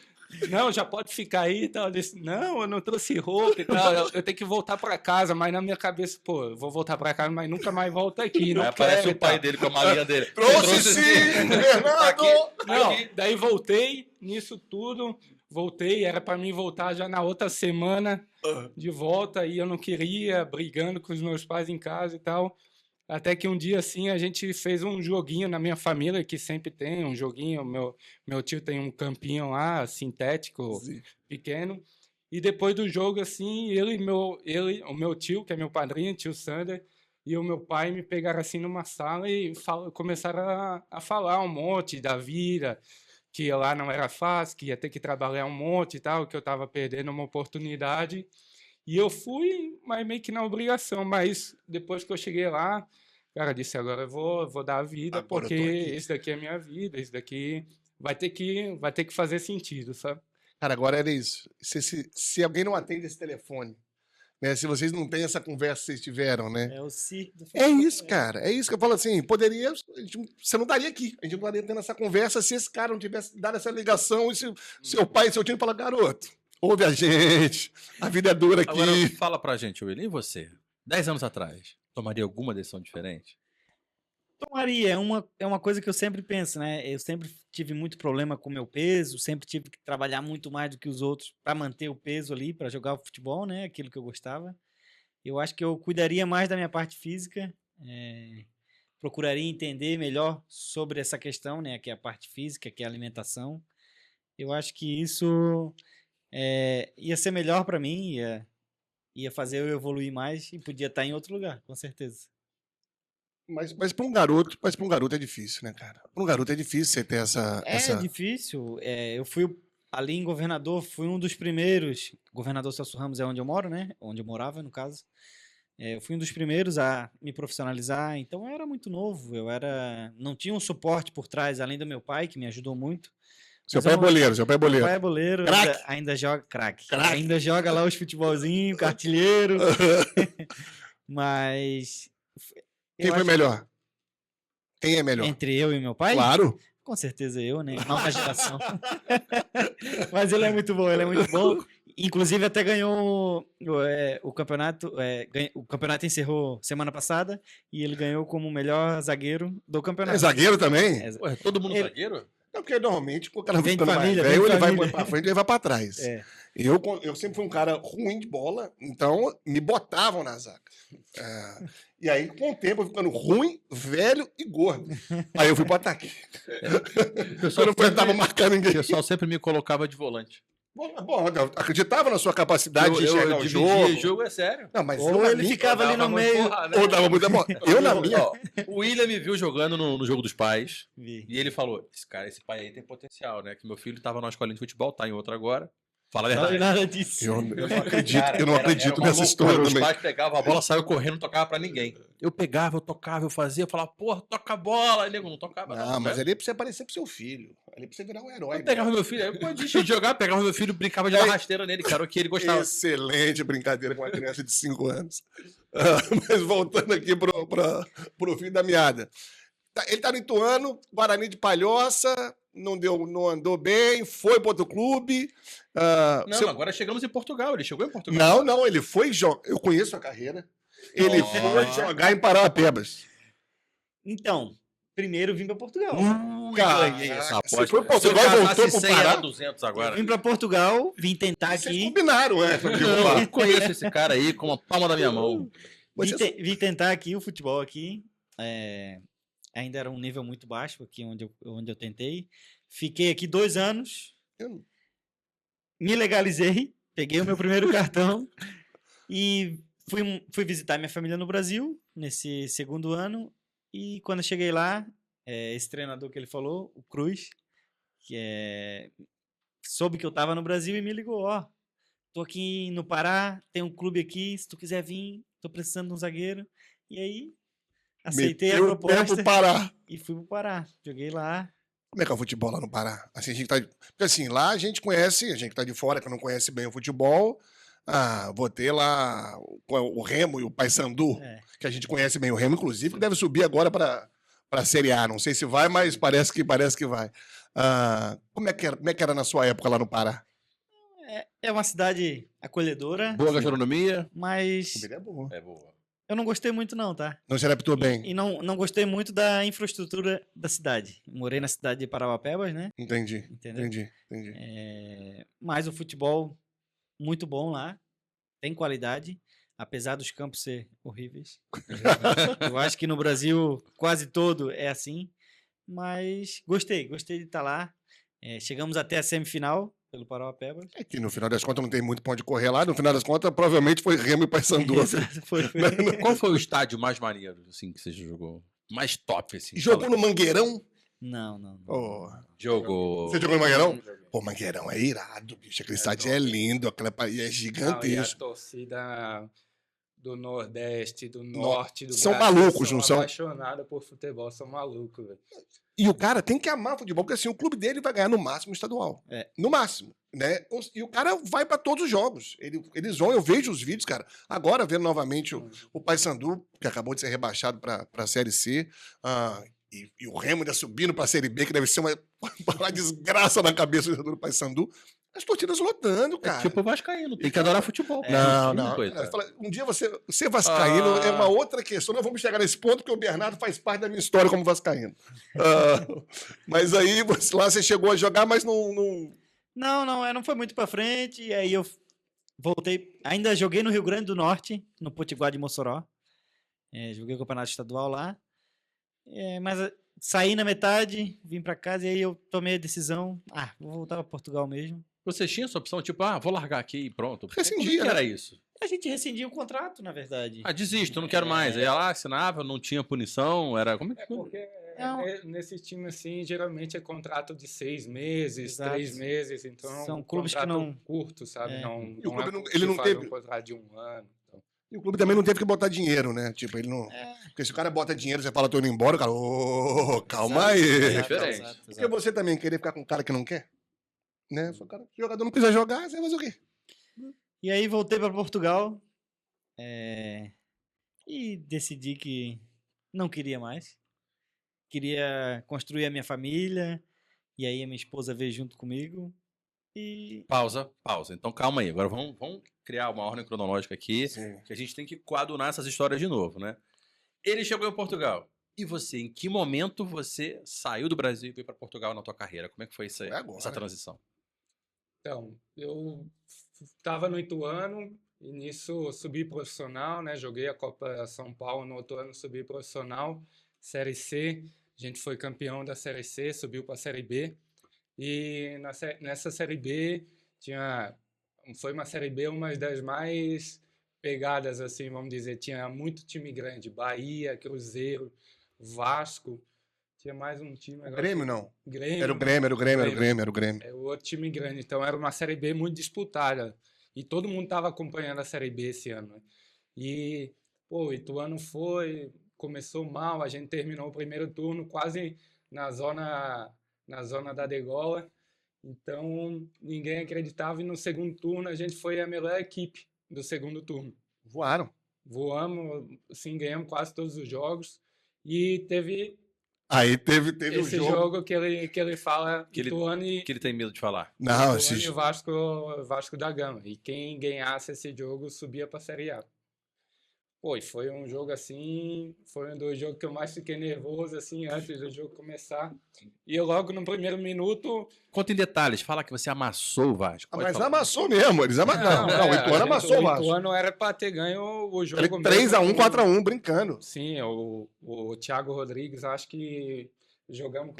Não, já pode ficar aí e tal. Eu disse, não, eu não trouxe roupa e tal. Eu tenho que voltar pra casa, mas na minha cabeça, pô, eu vou voltar pra casa, mas nunca mais volto aqui. Não Aí aparece quero o e pai tal. dele com a malinha dele. Trouxe sim, Fernando! Aqui. Não, daí voltei nisso tudo, voltei, era para mim voltar já na outra semana de volta e eu não queria, brigando com os meus pais em casa e tal. Até que um dia assim a gente fez um joguinho na minha família, que sempre tem um joguinho, meu tio tem um campinho lá, sintético, pequeno. E depois do jogo assim, o meu tio, que é meu padrinho, tio Sander, e o meu pai me pegaram assim numa sala e começaram a falar um monte da vida, que lá não era fácil, que ia ter que trabalhar um monte e tal, que eu estava perdendo uma oportunidade. E eu fui, mas meio que na obrigação. Mas depois que eu cheguei lá, cara, disse, agora eu vou dar a vida, Agora eu tô porque aqui. esse daqui é a minha vida, esse daqui vai ter que fazer sentido, sabe? Cara, agora era isso. Se alguém não atende esse telefone, né? Se vocês não têm essa conversa que vocês tiveram, né? É o si do É isso, cara. É isso que eu falo assim. Poderia. Você não estaria aqui. A gente não estaria tendo essa conversa se esse cara não tivesse dado essa ligação e se seu pai e seu tio falar, garoto, ouve a gente. A vida é dura aqui. Agora, fala pra gente, William, e você? 10 anos atrás, tomaria alguma decisão diferente? Tomaria, é uma coisa que eu sempre penso, né? Eu sempre tive muito problema com o meu peso, sempre tive que trabalhar muito mais do que os outros para manter o peso ali, para jogar o futebol, né? Aquilo que eu gostava. Eu acho que eu cuidaria mais da minha parte física, procuraria entender melhor sobre essa questão, né? Que é a parte física, que é a alimentação. Eu acho que isso ia ser melhor para mim, ia fazer eu evoluir mais e podia estar em outro lugar, com certeza. Mas para um garoto é difícil, né, cara? Para um garoto é difícil você ter É difícil. Eu fui ali em Governador, fui um dos primeiros. Governador Celso Ramos é onde eu moro, né? Onde eu morava, no caso. Eu fui um dos primeiros a me profissionalizar, então eu era muito novo. Não tinha um suporte por trás, além do meu pai, que me ajudou muito. Seu pai é boleiro, seu pai é Meu boleiro. pai é boleiro, Craque. ainda joga craque. Craque. Ainda joga lá os futebolzinhos, cartilheiro. Mas. Quem eu foi acho melhor? Quem é melhor? Entre eu e meu pai? Claro. Com certeza eu, né? Nova geração. Mas ele é muito bom, ele é muito bom. Inclusive até ganhou o campeonato. O campeonato encerrou semana passada e ele ganhou como o melhor zagueiro do É campeonato. zagueiro também? Ué, todo mundo Ele- zagueiro? Não, porque normalmente o cara Vem de ficando mais família, velho, vem de ele vai família. pra frente e ele vai pra trás. É. Eu sempre fui um cara ruim de bola, então me botavam na zaga. E aí, com o tempo, eu ficando ruim, velho e gordo. Aí eu fui pro ataque. Eu não tava marcando O ninguém. pessoal sempre me colocava de volante. Bom, eu acreditava na sua capacidade de enxergar o dividia jogo. é sério. Não, mas Ou eu, na ele minha, ficava ali no Dava meio. porrada, né? ou dava muita bola. Eu, na minha, Ó, o William me viu jogando no jogo dos pais Vi. e ele falou: esse pai aí tem potencial, né? Que meu filho tava numa escolinha de futebol, tá em outra agora. Fala a Não falei verdade. nada disso. eu não acredito, Cara, eu não era acredito uma nessa loucura. história Os também. pais pegavam a bola, saiu correndo, não tocava pra ninguém. Eu pegava, eu tocava, eu fazia, eu falava, porra, toca a bola. Aí nego não tocava. Não, mas ali é pra você aparecer pro seu filho. Ali é pra você virar um herói. Eu pegava meu filho, aí eu podia jogar, pegava meu filho, brincava de dar rasteira nele, cara, o que ele gostava. Excelente brincadeira com uma criança de 5 anos. Mas voltando aqui pro fim da meada. Ele tá no Ituano, Guarani de Palhoça, não andou bem, foi para outro clube. Não, agora chegamos em Portugal, ele chegou em Portugal. Não, ele foi jogar. Eu conheço a carreira. Ele Oh. foi jogar em Parauapebas. Então, primeiro vim para Portugal. Cara, Aposta. você foi para Portugal e voltou pro 100 Pará. a 200 agora. Vim para Portugal, vim tentar Vocês aqui. combinaram, Não, eu conheço esse cara aí com a palma da minha mão. Vim tentar aqui o futebol aqui. Ainda era um nível muito baixo aqui onde eu tentei. Fiquei aqui 2 anos. Eu- Me legalizei. Peguei o meu primeiro cartão. E fui visitar minha família no Brasil nesse segundo ano. E quando eu cheguei lá, esse treinador que ele falou, o Cruz, soube que eu estava no Brasil e me ligou, ó, tô aqui no Pará, tem um clube aqui, se tu quiser vir, tô precisando de um zagueiro. E aí, aceitei a Meteu o pé proposta pro Pará. e fui pro Pará. Joguei lá. Como é que é o futebol lá no Pará? Assim, porque assim, lá a gente conhece, a gente que tá de fora, que não conhece bem o futebol. Vou ter lá o Remo e o Paysandu, que a gente conhece bem. O Remo, inclusive, que deve subir agora para a Série A. Não sei se vai, mas parece que vai. Como é que era na sua época lá no Pará? É uma cidade acolhedora, Boa gastronomia. mas Comida é boa. É boa. eu não gostei muito não, tá? Não se adaptou bem? E não gostei muito da infraestrutura da cidade. Morei na cidade de Parauapebas, né? Entendi. Entendeu? Entendi. Mas o futebol, muito bom lá. Tem qualidade, apesar dos campos ser horríveis. Eu acho que no Brasil quase todo é assim. Mas gostei de estar lá. Chegamos até a semifinal pelo Parauapebas. É que no final das contas não tem muito pra onde correr lá. No final das contas, provavelmente foi Remo e Paysandu. Exato, foi. Qual foi o estádio mais maneiro, assim, que você jogou? Mais top, assim? Jogou Fala. no Mangueirão? Não. Oh, Jogou. Você jogou no Mangueirão? Pô, Mangueirão é irado, bicho. Aquele estádio é lindo, aquela é Não, e a gigantesco. torcida do Nordeste, do Norte, do São Brasil, malucos, não são? apaixonados por futebol, são malucos, velho. E o cara tem que amar futebol, porque assim, o clube dele vai ganhar no máximo estadual. No máximo, né? E o cara vai pra todos os jogos. Eles vão, eu vejo os vídeos, cara. Agora, vendo novamente o Paysandu, que acabou de ser rebaixado pra Série C, e o Remo ainda subindo pra Série B, que deve ser uma desgraça na cabeça do jogador do Paysandu. As torcidas lotando, É cara. tipo vascaíno, tem que adorar futebol. Não, Time, não. coitado. Um dia ser vascaíno é uma outra questão. Nós vamos chegar nesse ponto, porque o Bernardo faz parte da minha história como vascaíno. Mas aí lá você chegou a jogar, mas não... Não foi muito pra frente. E aí eu voltei. Ainda joguei no Rio Grande do Norte, no Potiguar de Mossoró. Joguei o campeonato estadual lá. Mas saí na metade, vim pra casa e aí eu tomei a decisão. Vou voltar pra Portugal mesmo. Você tinha essa opção, tipo, vou largar aqui e pronto. Rescindia, Como que né? era isso? A gente rescindiu o contrato, na verdade. Desisto, não quero mais. Aí ia lá, assinava, não tinha punição, era... Como é que... Porque Não. nesse time, assim, geralmente é contrato de 6 meses, Exato. 3 meses, então São clubes que contrato não- curto, sabe? Não, E o clube é ele não que faz teve- um contrato de 1 ano. Então. E o clube também não teve que botar dinheiro, né? Tipo, ele não... Porque se o cara bota dinheiro, você fala, tô indo embora, o cara... Ô, calma aí. É diferente. Porque você também querer ficar com um cara que não quer, né? Se o cara, o jogador não quiser jogar, você vai fazer o quê? E aí voltei para Portugal e decidi que não queria mais. Queria construir a minha família e aí a minha esposa veio junto comigo e Pausa. Então calma aí. Agora vamos criar uma ordem cronológica aqui, Sim. que a gente tem que coadunar essas histórias de novo, né? Ele chegou em Portugal. E você, em que momento você saiu do Brasil e veio para Portugal na tua carreira? Como é que foi isso aí, Foi agora. essa transição? Então, eu estava no Ituano e nisso subi profissional, né? Joguei a Copa São Paulo no outro ano, subi profissional, Série C. A gente foi campeão da Série C, subiu para a Série B. E nessa Série B foi uma Série B uma das mais pegadas, assim, vamos dizer. Tinha muito time grande, Bahia, Cruzeiro, Vasco. Tinha mais um time agora. Grêmio, não. Grêmio. Era o Grêmio. É o outro time grande. Então era uma Série B muito disputada. E todo mundo estava acompanhando a Série B esse ano, né? E, o Ituano começou mal. A gente terminou o primeiro turno quase na zona da degola. Então ninguém acreditava. E no segundo turno a gente foi a melhor equipe do segundo turno. Voaram. Voamos, assim, ganhamos quase todos os jogos. E teve Aí teve o esse jogo. jogo que ele fala Que ele- Ituano e Que ele tem medo de falar. Não, Ituano e esse... o Vasco da Gama. E quem ganhasse esse jogo subia para a Série A. Pô, e foi um jogo assim, foi um dos jogos que eu mais fiquei nervoso assim antes do jogo começar. E eu logo no primeiro minuto, Conta em detalhes, fala que você amassou o Vasco. Pode Mas falar. amassou mesmo. Eles amassaram. Não, o Ituano amassou o Vasco. O Ituano era para ter ganho o jogo. 3x1, mesmo. 4x1, brincando. Sim, o Thiago Rodrigues, acho que jogamos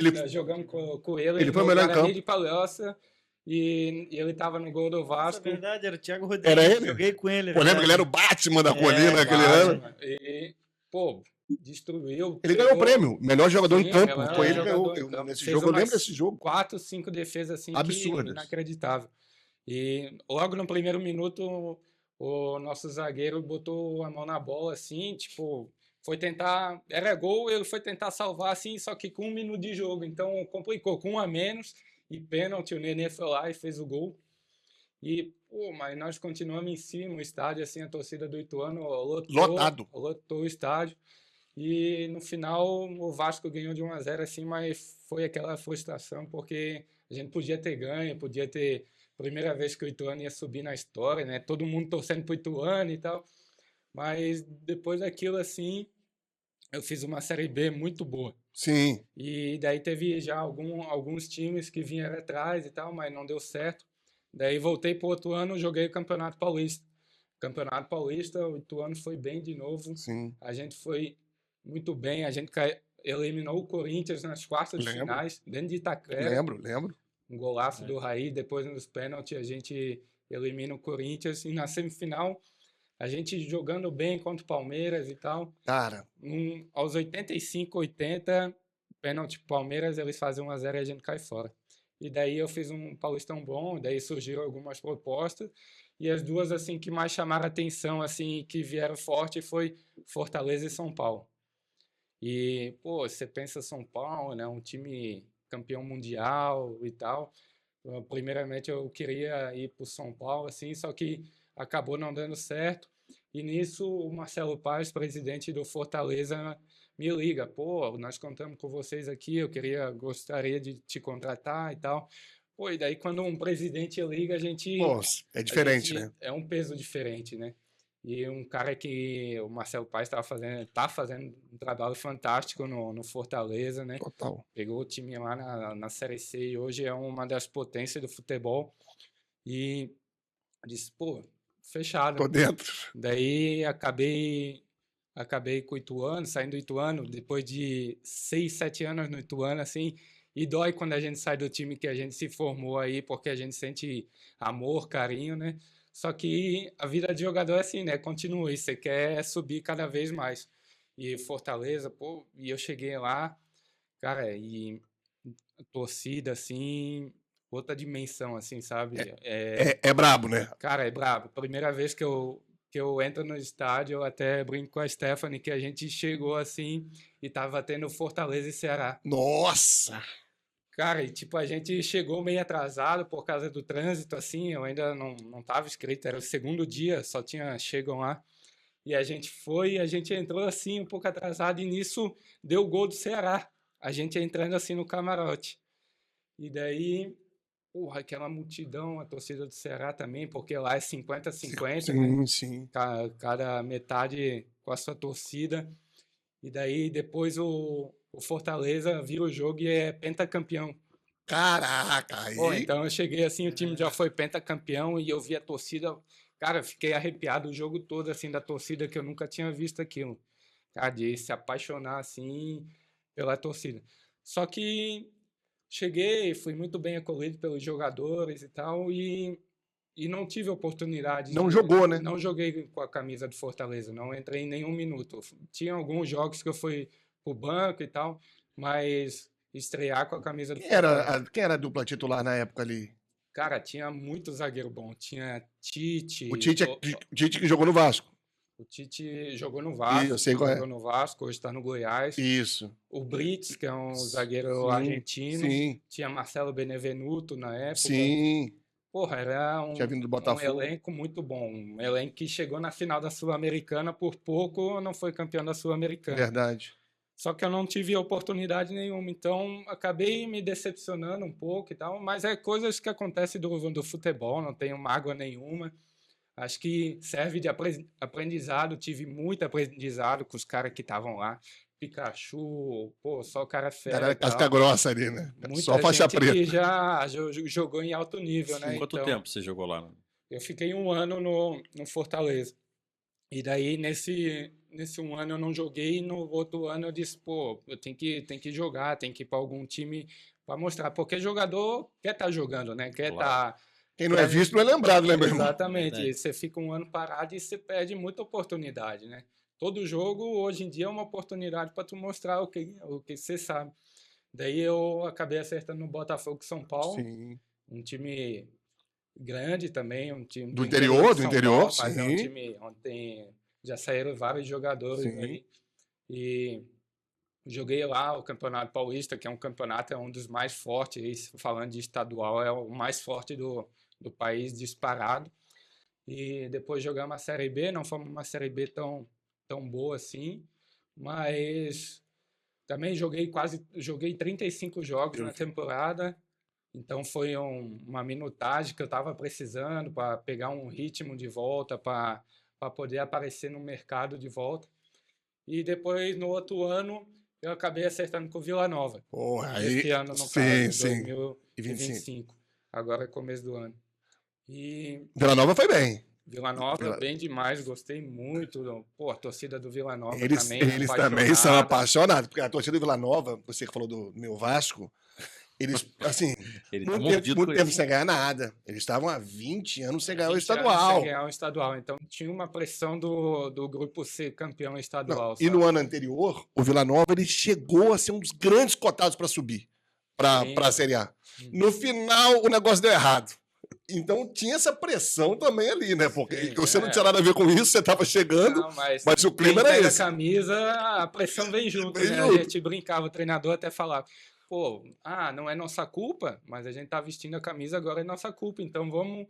com ele. Ele foi o no melhor em Guarani campo. de Palhoça. E ele estava no gol do Nossa, Vasco. é verdade, era o Thiago Rodrigues. Era ele? Joguei com ele. Pô, lembra que ele era o Batman da colina naquele ano? E, pô, destruiu. Ele ganhou o prêmio. Melhor jogador Sim, em campo. melhor Foi ele que jogador ganhou. em campo. Nesse Fez jogo, eu lembro umas desse jogo. 4, 5 defesas assim Absurdas. que inacreditável. E logo no primeiro minuto o nosso zagueiro botou a mão na bola assim, tipo, foi tentar, era gol, ele foi tentar salvar assim, só que com 1 minuto de jogo, então complicou, com 1 a menos e pênalti, o Nenê foi lá e fez o gol. E, pô, mas nós continuamos em cima, o estádio assim, a torcida do Ituano lotou o estádio. E no final o Vasco ganhou de 1-0 assim, mas foi aquela frustração porque a gente podia ter ganho, podia ter primeira vez que o Ituano ia subir na história, né? Todo mundo torcendo pro Ituano e tal. Mas depois daquilo assim, eu fiz uma Série B muito boa. Sim. E daí teve já alguns times que vieram atrás e tal, mas não deu certo. Daí voltei pro outro ano, joguei o Campeonato Paulista. Campeonato Paulista, o Ituano foi bem de novo. Sim. A gente foi muito bem, a gente eliminou o Corinthians nas quartas de finais, dentro de Itaquera. Lembro. Um golaço do Raí, depois nos pênaltis a gente elimina o Corinthians. E na semifinal, a gente jogando bem contra o Palmeiras e tal. Cara. Aos 85, 80, pênalti Palmeiras, eles fazem 1-0 e a gente cai fora. E daí eu fiz um Paulistão bom, daí surgiram algumas propostas. E as duas assim que mais chamaram atenção, assim, que vieram forte, foi Fortaleza e São Paulo. E, pô, você pensa São Paulo, né, um time campeão mundial e tal. Então, primeiramente eu queria ir para o São Paulo, assim, só que acabou não dando certo. E nisso o Marcelo Paz, presidente do Fortaleza, me liga, pô, nós contamos com vocês aqui, gostaria de te contratar e tal. Pô, e daí quando um presidente liga, a gente... Pô, é diferente, né? É um peso diferente, né? E um cara que o Marcelo Paes tá fazendo um trabalho fantástico no Fortaleza, né? Total. Pegou o time lá na Série C e hoje é uma das potências do futebol. E disse, pô, fechado. Tô dentro. Daí acabei com o Ituano, saindo do Ituano, depois de 6, 7 anos no Ituano, assim, e dói quando a gente sai do time que a gente se formou aí, porque a gente sente amor, carinho, né? Só que a vida de jogador é assim, né? Continua, e você quer subir cada vez mais. E Fortaleza, pô, e eu cheguei lá, cara, e torcida, assim, outra dimensão, assim, sabe? É brabo, né? Cara, é brabo. Primeira vez que eu entro no estádio, eu até brinco com a Stephanie que a gente chegou assim e tava tendo Fortaleza e Ceará. Nossa! Cara, e tipo, a gente chegou meio atrasado por causa do trânsito, assim, eu ainda não tava inscrito, era o segundo dia, só tinha chegam lá. E a gente foi, a gente entrou assim, um pouco atrasado, e nisso deu o gol do Ceará. A gente entrando assim no camarote. E daí, porra, aquela multidão, a torcida do Ceará também, porque lá é 50-50, né? Sim, sim. Cada metade com a sua torcida. E daí depois o Fortaleza vira o jogo e é pentacampeão. Caraca, Pô, aí. então eu cheguei assim, o time já foi pentacampeão e eu vi a torcida. Cara, eu fiquei arrepiado o jogo todo, assim, da torcida, que eu nunca tinha visto aquilo. Cara, de se apaixonar, assim, pela torcida. Só que cheguei, fui muito bem acolhido pelos jogadores e tal, e não tive oportunidade Não jogou, né? Não joguei com a camisa do Fortaleza, não entrei em nenhum minuto. Tinha alguns jogos que eu fui pro banco e tal, mas estrear com a camisa do Fortaleza. Quem era a dupla titular na época ali? Cara, tinha muito zagueiro bom. Tinha Tite. O Tite que jogou no Vasco. O Tite jogou no Eu Vasco, sei qual é. jogou no Vasco, hoje está no Goiás. Isso. O Brits, que é um zagueiro Sim, argentino. Sim, Tinha Marcelo Benevenuto na época. sim. Porra, era Tinha vindo do um Botafogo. elenco muito bom. Um elenco que chegou na final da Sul-Americana, por pouco não foi campeão da Sul-Americana. Verdade. Só que eu não tive oportunidade nenhuma, então acabei me decepcionando um pouco e tal, mas é coisas que acontecem do futebol, não tenho mágoa nenhuma. Acho que serve de aprendizado, tive muito aprendizado com os caras que estavam lá. Pikachu, pô, só o cara fera Era e tal. casca grossa ali, né? Muita Só faixa gente preta. que já jogou em alto nível, né? Quanto Então, tempo você jogou lá? eu fiquei um ano no Fortaleza. E daí, nesse um ano eu não joguei, e no outro ano eu disse, pô, eu tenho que jogar, tenho que ir para algum time para mostrar. Porque jogador quer estar jogando, né? Quer Claro. estar... Quem não é visto não é lembrado, né, meu irmão? Exatamente. Verdade. E você fica um ano parado e você perde muita oportunidade, né? Todo jogo, hoje em dia, é uma oportunidade para tu mostrar o que você sabe. Daí eu acabei acertando no Botafogo São Paulo, Sim. um time grande também, um time Do interior, de São interior, Paulo, mas é um sim. time onde já saíram vários jogadores Sim. aí. E joguei lá o Campeonato Paulista, que é um campeonato, é um dos mais fortes, falando de estadual, é o mais forte do país, disparado. E depois jogamos a Série B, não foi uma Série B tão boa assim, mas também joguei 35 jogos na temporada, então foi uma minutagem que eu estava precisando para pegar um ritmo de volta, para poder aparecer no mercado de volta. E depois, no outro ano, eu acabei acertando com o Vila Nova. Porra, aí. Esse ano, no Sim, caso, sim. 2025. Agora é começo do ano. E Vila Nova foi bem. Vila Nova, bem demais, gostei muito. Pô, a torcida do Vila Nova Eles também, também são apaixonada. apaixonados, porque a torcida do Vila Nova, você que falou do meu Vasco, eles, assim, Ele tá muito mordido tempo, com tempo isso. sem ganhar nada. Eles estavam há 20 anos sem ganhar o 20 anos estadual. sem ganhar o estadual. Então tinha uma pressão do grupo ser campeão estadual. Não, e no ano anterior, o Vila Nova ele chegou a ser um dos grandes cotados para subir para Sim. a Série A. No final, o negócio deu errado. Então tinha essa pressão também ali, né? Porque Sim, você não é. tinha nada a ver com isso, você estava chegando, Não, mas mas o clima quem era pega esse. a camisa, a pressão vem junto, Vem né? junto. A gente brincava, o treinador até falava, pô, não é nossa culpa, mas a gente tá vestindo a camisa, agora é nossa culpa, então vamos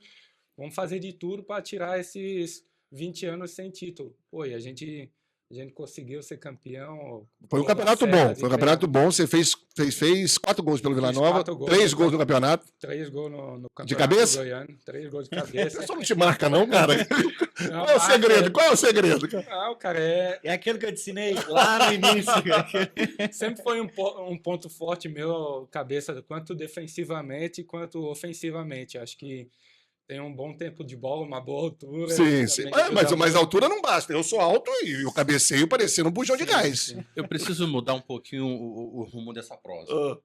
fazer de tudo para tirar esses 20 anos sem título. Pô, e a gente a gente conseguiu ser campeão. Foi um com campeonato Serra bom. de Foi um campeonato Breno. bom. Você fez 4 gols pelo Vila Fiz Nova, 4 gols 3 no gols no campeonato. 3 gols no campeonato cabeça? goiano, 3 gols de O cabeça. pessoal não te marca, não, cara. Não, Qual é o marca, segredo? Qual é o segredo, cara? Não, cara, É aquilo que eu te ensinei lá no início. sempre foi um ponto forte meu, cabeça, tanto defensivamente quanto ofensivamente. Acho que tem um bom tempo de bola, uma boa altura. Sim, também sim. ajuda Mas a muito. altura não basta. Eu sou alto e eu cabeceio parecendo um bujão de gás. Eu preciso mudar um pouquinho o rumo dessa prosa. Ah.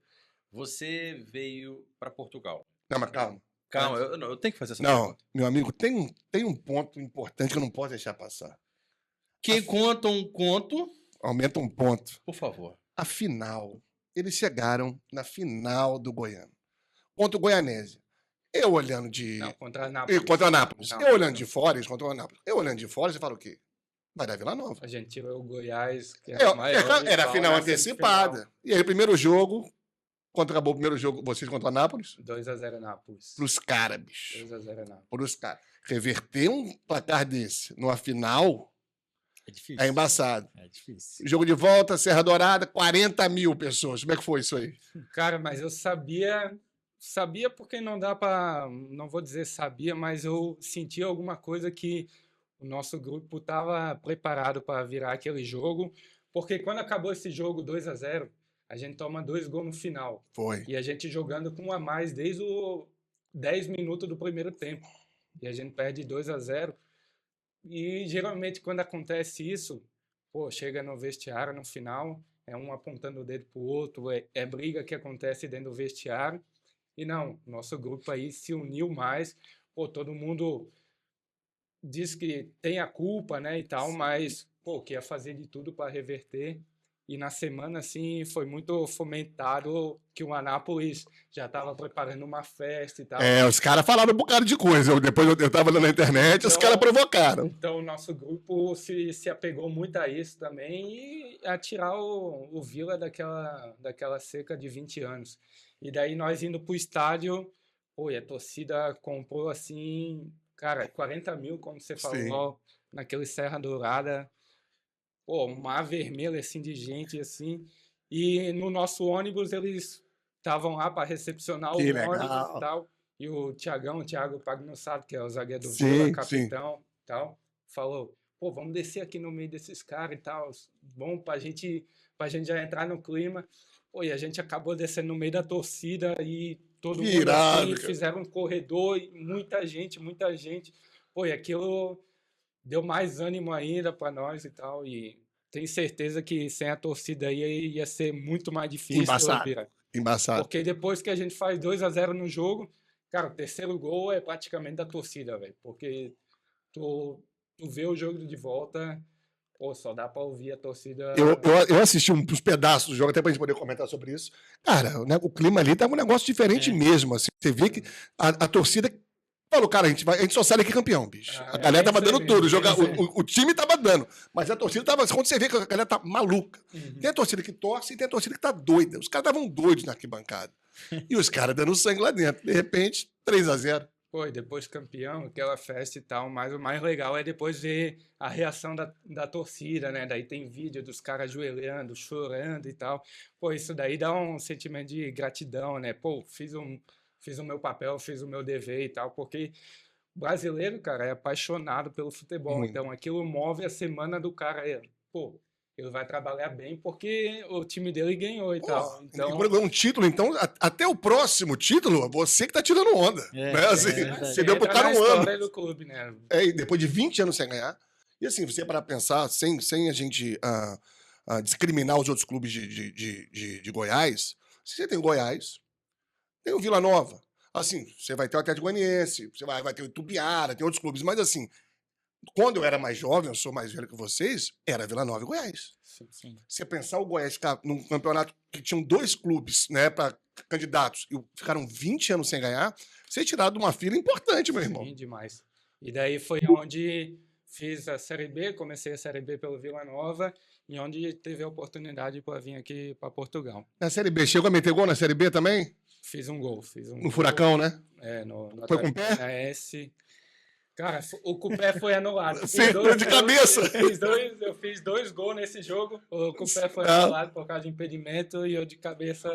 Você veio para Portugal. Não, mas calma. Calma, eu tenho que fazer essa Não, pergunta. meu amigo, tem um ponto importante que eu não posso deixar passar. Quem conta um conto, Aumenta um ponto. por favor. A final. Eles chegaram na final do Goiano. Contra o Goianésia. Eu olhando de. Não, contra a E Nápoles. contra o Anápolis. Não. Eu olhando de fora, eles contra o Anápolis. Eu olhando de fora, você fala o quê? Vai dar Vila Nova. A gente tirou o Goiás, que É, era o maior era a rival final na antecipada. semifinal. E aí, primeiro jogo, quando acabou o primeiro jogo, vocês contra o Anápolis, 2-0 Nápoles. pros caras, bicho. 2-0 Nápoles. Pros caras. Reverter um placar desse numa final É difícil. é embaçado. É difícil. Jogo de volta, Serra Dourada, 40 mil pessoas. Como é que foi isso aí? Cara, mas eu sabia porque não dá pra, não vou dizer sabia, mas eu sentia alguma coisa que o nosso grupo estava preparado para virar aquele jogo, porque quando acabou esse jogo 2-0, a gente toma 2 gols no final. Foi. E a gente jogando com um a mais desde os 10 minutos do primeiro tempo. E a gente perde 2-0. E geralmente quando acontece isso, pô, chega no vestiário no final, é um apontando o dedo pro outro, é briga que acontece dentro do vestiário. E não, nosso grupo aí se uniu mais. Pô, todo mundo diz que tem a culpa, né, e tal, mas, pô, que ia fazer de tudo para reverter. E na semana, assim, foi muito fomentado que o Anápolis já estava preparando uma festa e tal. É, os caras falaram um bocado de coisa. Depois eu tava lá na internet, os Então- caras provocaram. Então, o nosso grupo se apegou muito a isso também e a tirar o Vila daquela seca de 20 anos. E daí nós indo pro estádio, pô, e a torcida comprou assim, cara, 40 mil, como você Sim. falou, naquele Serra Dourada. Pô, um mar vermelho assim de gente assim. E no nosso ônibus eles estavam lá para recepcionar Que o legal. ônibus e tal. E o Thiago Pagnussado, que é o zagueiro do Sim, Vila, sim. capitão, tal, falou: "Pô, vamos descer aqui no meio desses caras e tal, bom pra gente já entrar no clima". Pô, e a gente acabou descendo no meio da torcida e todo Que mundo irado, assim, cara. fizeram um corredor e muita gente, muita gente. Pô, e aquilo deu mais ânimo ainda para nós e tal. E tenho certeza que sem a torcida aí ia ser muito mais difícil, Embaçado. Bira. Embaçado. Porque depois que a gente faz 2-0 no jogo, cara, o terceiro gol é praticamente da torcida, velho. Porque tu vê o jogo de volta, pô, só dá pra ouvir a torcida. Eu assisti uns pedaços do jogo, até pra gente poder comentar sobre isso. Cara, né, o clima ali tava um negócio diferente É. mesmo. Assim. Você vê que a torcida falou, cara, a gente só sai daqui campeão, bicho. Ah, A galera é tava isso aí dando mesmo, tudo. é isso aí. O time tava dando. Mas a torcida tava. Quando você vê que a galera tá maluca. Uhum. Tem a torcida que torce e tem a torcida que tá doida. Os caras estavam doidos na arquibancada. E os caras dando sangue lá dentro. De repente, 3-0. Pô, e depois campeão, aquela festa e tal, mas o mais legal é depois ver a reação da torcida, né? Daí tem vídeo dos caras ajoelhando, chorando e tal. Pô, isso daí dá um sentimento de gratidão, né? Pô, fiz o meu papel, fiz o meu dever e tal, porque o brasileiro, cara, é apaixonado pelo futebol. Muito. Então aquilo move a semana do cara. Pô, ele vai trabalhar bem porque o time dele ganhou e tal. Então, Um título, então, até o próximo título, você que tá tirando onda. É, né? Assim, verdade. você deu pro entra cara na um ano. história do clube, né? E depois de 20 anos sem ganhar. E assim, você para pensar, sem a gente discriminar os outros clubes de Goiás, você tem o Goiás, tem o Vila Nova. Assim, você vai ter o Atlético Goianiense, você vai ter o Itubiara, tem outros clubes. Mas assim, quando eu era mais jovem, eu sou mais velho que vocês, era Vila Nova e Goiás. Sim. Você pensar o Goiás ficar num campeonato que tinham 2 clubes, né, para candidatos, e ficaram 20 anos sem ganhar, você é tirado de uma fila importante, meu irmão. Sim, demais. E daí foi onde fiz a Série B, comecei a Série B pelo Vila Nova, e onde teve a oportunidade para vir aqui para Portugal. Na Série B, chegou a meter gol na Série B também? Fiz um gol. No Furacão, né? No Foi com o pé? Paranaense. Cara, o Cupé foi anulado. Sim, de cabeça. Eu fiz 2 gols nesse jogo. O Cupé foi Ah. anulado por causa de impedimento e eu de cabeça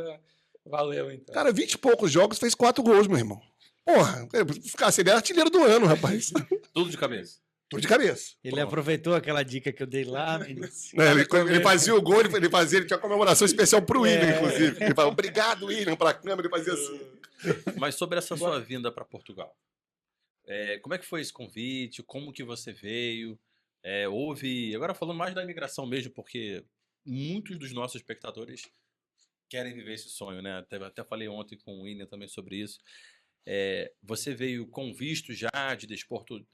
valeu, então. Cara, 20 e poucos jogos, fez 4 gols, meu irmão. Porra, ficar ele é artilheiro do ano, rapaz. Tudo de cabeça. Tudo de cabeça. Ele aproveitou aquela dica que eu dei lá no início. Né, ele fazia o gol, ele tinha uma comemoração especial pro William, inclusive. Ele falava, obrigado, William, pra câmera, ele fazia assim. Mas sobre essa sua vinda para Portugal, como é que foi esse convite? Como que você veio? Houve... Agora falando mais da imigração mesmo, porque muitos dos nossos espectadores querem viver esse sonho, né? Até falei ontem com o William também sobre isso. Você veio com visto já de desporto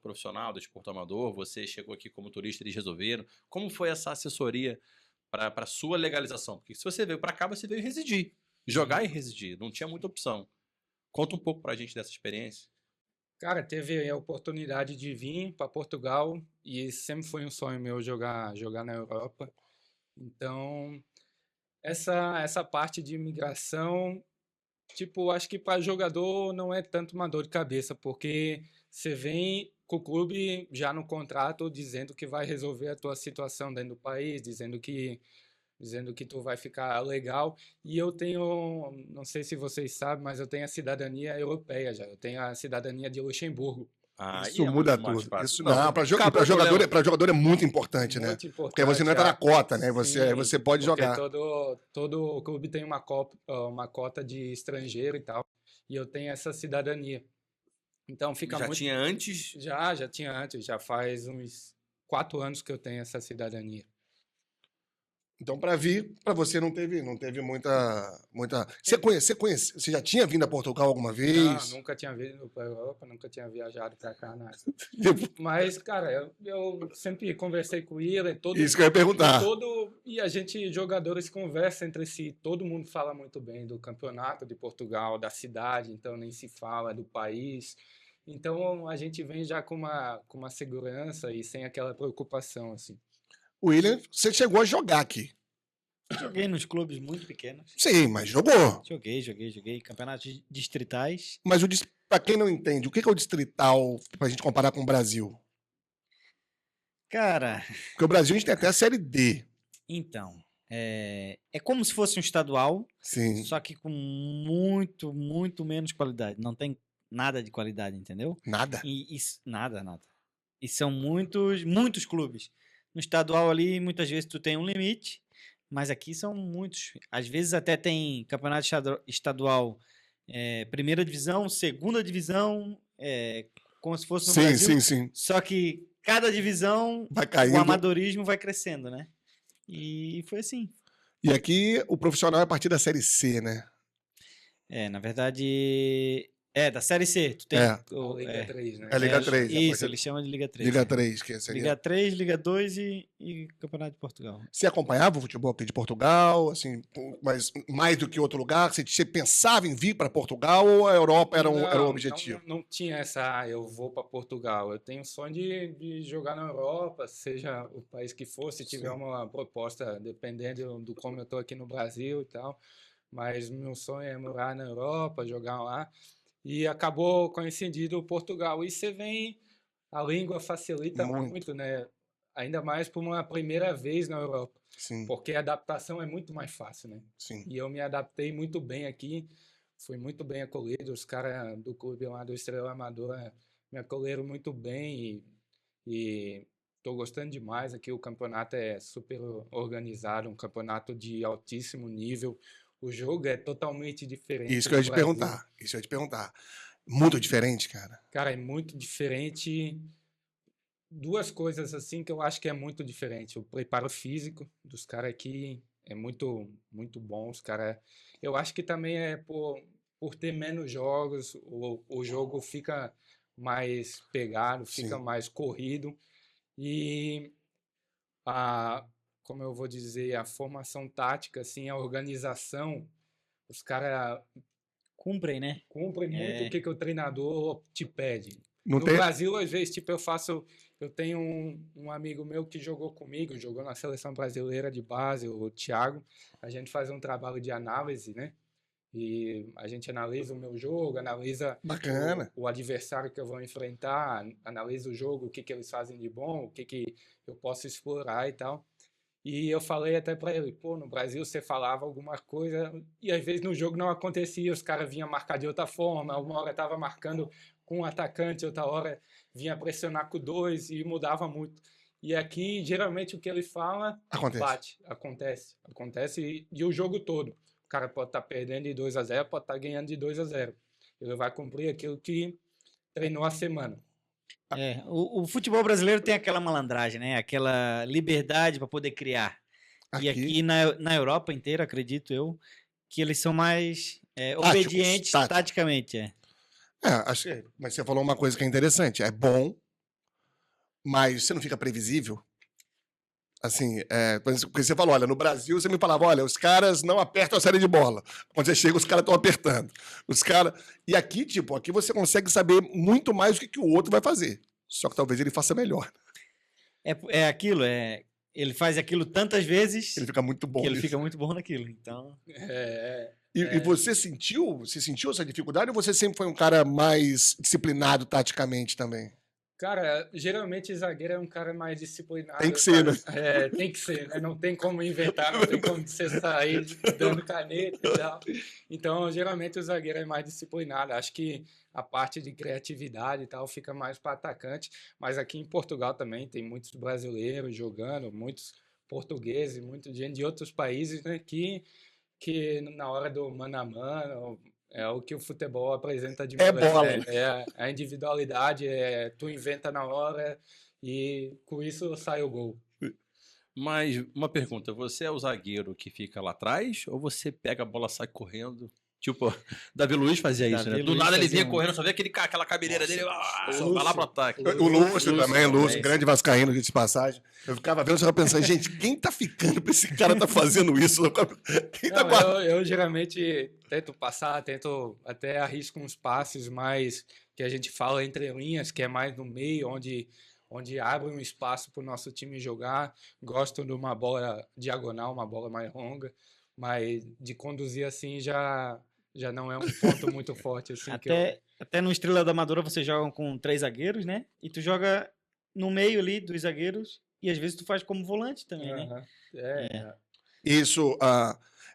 profissional, desporto amador? Você chegou aqui como turista, eles resolveram? Como foi essa assessoria para sua legalização? Porque se você veio para cá, você veio residir, jogar e residir, não tinha muita opção. Conta um pouco para a gente dessa experiência. Cara, teve a oportunidade de vir para Portugal e sempre foi um sonho meu jogar na Europa. Então, essa parte de imigração, tipo, acho que para jogador não é tanto uma dor de cabeça, porque você vem com o clube já no contrato dizendo que vai resolver a tua situação dentro do país, dizendo que tu vai ficar legal. E eu tenho, não sei se vocês sabem, mas eu tenho a cidadania europeia já. Eu tenho a cidadania de Luxemburgo. Isso muda tudo. Isso não, para Cara, jogador é muito importante, né? Muito importante. Porque você não entra na cota, né? Sim, Você pode porque jogar. todo clube tem uma cota de estrangeiro e tal. E eu tenho essa cidadania. Então fica já muito... tinha antes? Já tinha antes. Já faz uns 4 anos que eu tenho essa cidadania. Então, para vir, para você não teve muita. Você já tinha vindo a Portugal alguma vez? Não, nunca tinha vindo para a Europa, nunca tinha viajado para cá, nada. Tipo, Mas, cara, eu sempre conversei com ele. isso que eu ia perguntar. E a gente, jogadores, conversam entre si. Todo mundo fala muito bem do campeonato de Portugal, da cidade, então nem se fala do país. Então, a gente vem já com uma segurança e sem aquela preocupação, assim. William, você chegou a jogar aqui. Joguei nos clubes muito pequenos. Sim, mas jogou. Joguei. Campeonatos distritais. Mas para quem não entende, o que é o distrital pra gente comparar com o Brasil? Cara, Porque o Brasil a gente tem até a Série D. então, é como se fosse um estadual, Sim. só que com muito, muito menos qualidade. Não tem nada de qualidade, entendeu? Nada. Nada. E são muitos clubes. No estadual ali, muitas vezes tu tem um limite, mas aqui são muitos. Às vezes até tem campeonato estadual, primeira divisão, segunda divisão, como se fosse no Brasil. Sim. Só que cada divisão, Vai caindo. o amadorismo vai crescendo, né? E foi assim. E aqui o profissional é a partir da Série C, né? Na verdade, da Série C. Tu tem Liga 3, né? É Liga 3. Isso, eles chamam de Liga 3. Liga 3, que seria. Liga 3, Liga 2 e Campeonato de Portugal. Você acompanhava o futebol aqui de Portugal, assim, mas mais do que outro lugar? Você pensava em vir para Portugal ou a Europa era um objetivo? Não tinha essa, eu vou para Portugal. Eu tenho o sonho de jogar na Europa, seja o país que for, se tiver uma proposta, dependendo do como eu estou aqui no Brasil e tal. Mas meu sonho é morar na Europa, jogar lá. E acabou coincidindo Portugal. E você vem, a língua facilita muito, né? Ainda mais por uma primeira vez na Europa. Sim. Porque a adaptação é muito mais fácil, né? Sim. E eu me adaptei muito bem aqui. Fui muito bem acolhido. Os caras do clube lá do Estrela Amadora me acolheram muito bem. E estou gostando demais aqui. O campeonato é super organizado. Um campeonato de altíssimo nível. O jogo é totalmente diferente. Isso que eu ia te perguntar. Muito diferente, cara. Cara, é muito diferente. 2 coisas assim que eu acho que é muito diferente. O preparo físico dos caras aqui é muito, muito bom. Os caras, eu acho que também é por ter menos jogos, o jogo fica mais pegado, fica mais corrido. E como eu vou dizer, a formação tática, assim, a organização, os caras cumprem, né? Cumprem muito o que o treinador te pede. No Brasil, às vezes, tipo, eu tenho um amigo meu que jogou comigo, jogou na seleção brasileira de base, o Thiago. A gente faz um trabalho de análise, né? E a gente analisa o meu jogo, analisa Bacana. o adversário que eu vou enfrentar, analisa o jogo, o que que eles fazem de bom, o que que eu posso explorar e tal. E eu falei até para ele, pô, no Brasil você falava alguma coisa e às vezes no jogo não acontecia, os caras vinham marcar de outra forma, uma hora tava marcando com um atacante, outra hora vinha pressionar com dois e mudava muito. E aqui, geralmente, o que ele fala, Acontece. bate, acontece e o jogo todo. O cara pode estar perdendo de 2-0, pode estar ganhando de 2-0. Ele vai cumprir aquilo que treinou a semana. O futebol brasileiro tem aquela malandragem, né? Aquela liberdade para poder criar. E aqui na Europa inteira, acredito eu, que eles são mais obedientes taticamente. Mas você falou uma coisa que é interessante. É bom, mas você não fica previsível? Assim, porque você falou, olha, no Brasil você me falava, olha, os caras não apertam a série de bola. Quando você chega, os caras estão apertando. E aqui, tipo, aqui você consegue saber muito mais o que o outro vai fazer. Só que talvez ele faça melhor. É aquilo, ele faz aquilo tantas vezes ele fica muito bom que ele fica muito bom naquilo. Então... E você sentiu essa dificuldade ou você sempre foi um cara mais disciplinado taticamente também? Cara, geralmente zagueiro é um cara mais disciplinado. Tem que ser, né? Tem que ser, né? Não tem como inventar, não tem como você sair dando caneta e tal. Então, geralmente o zagueiro é mais disciplinado. Acho que a parte de criatividade e tal fica mais para atacante. Mas aqui em Portugal também tem muitos brasileiros jogando, muitos portugueses, muita gente de outros países, né? Que na hora do mano a mano é o que o futebol apresenta de melhor. Bola. A individualidade, tu inventa na hora e com isso sai o gol. Mas uma pergunta, você é o zagueiro que fica lá atrás ou você pega a bola e sai correndo? Tipo, Davi Luiz fazia isso, né? Do nada ele vinha correndo, só vê aquela cabeleira dele, só vai lá pro ataque. O Lúcio também, grande vascaíno de passagem. Eu ficava vendo, só pensando, gente, quem tá ficando pra esse cara tá fazendo isso? Eu geralmente tento passar, tento até arrisco uns passes mais que a gente fala entre linhas, que é mais no meio, onde abre um espaço pro nosso time jogar. Gosto de uma bola diagonal, uma bola mais longa, mas de conduzir assim já não é um ponto muito forte. Assim, até no Estrela da Amadora você joga com 3 zagueiros, né? E tu joga no meio ali dos zagueiros e às vezes tu faz como volante também, né? Isso,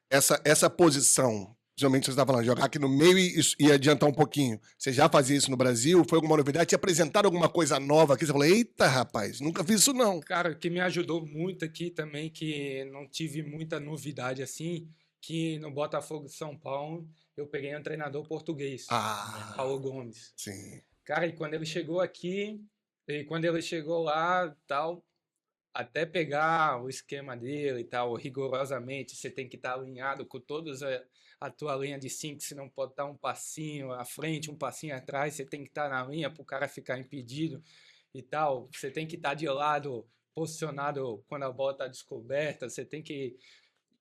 essa posição, geralmente você está falando, jogar aqui no meio e adiantar um pouquinho. Você já fazia isso no Brasil? Foi alguma novidade? Te apresentaram alguma coisa nova aqui? Você falou, eita, rapaz, nunca fiz isso não. Cara, o que me ajudou muito aqui também, que não tive muita novidade assim, que no Botafogo de São Paulo eu peguei um treinador português, Paulo Gomes. Sim. Cara, e quando ele chegou aqui, e quando ele chegou lá, tal, até pegar o esquema dele e tal, rigorosamente, você tem que estar alinhado com todas a tua linha de 5, você não pode estar um passinho à frente, um passinho atrás, você tem que estar na linha para o cara ficar impedido e tal, você tem que estar de lado, posicionado quando a bola está descoberta, você tem que...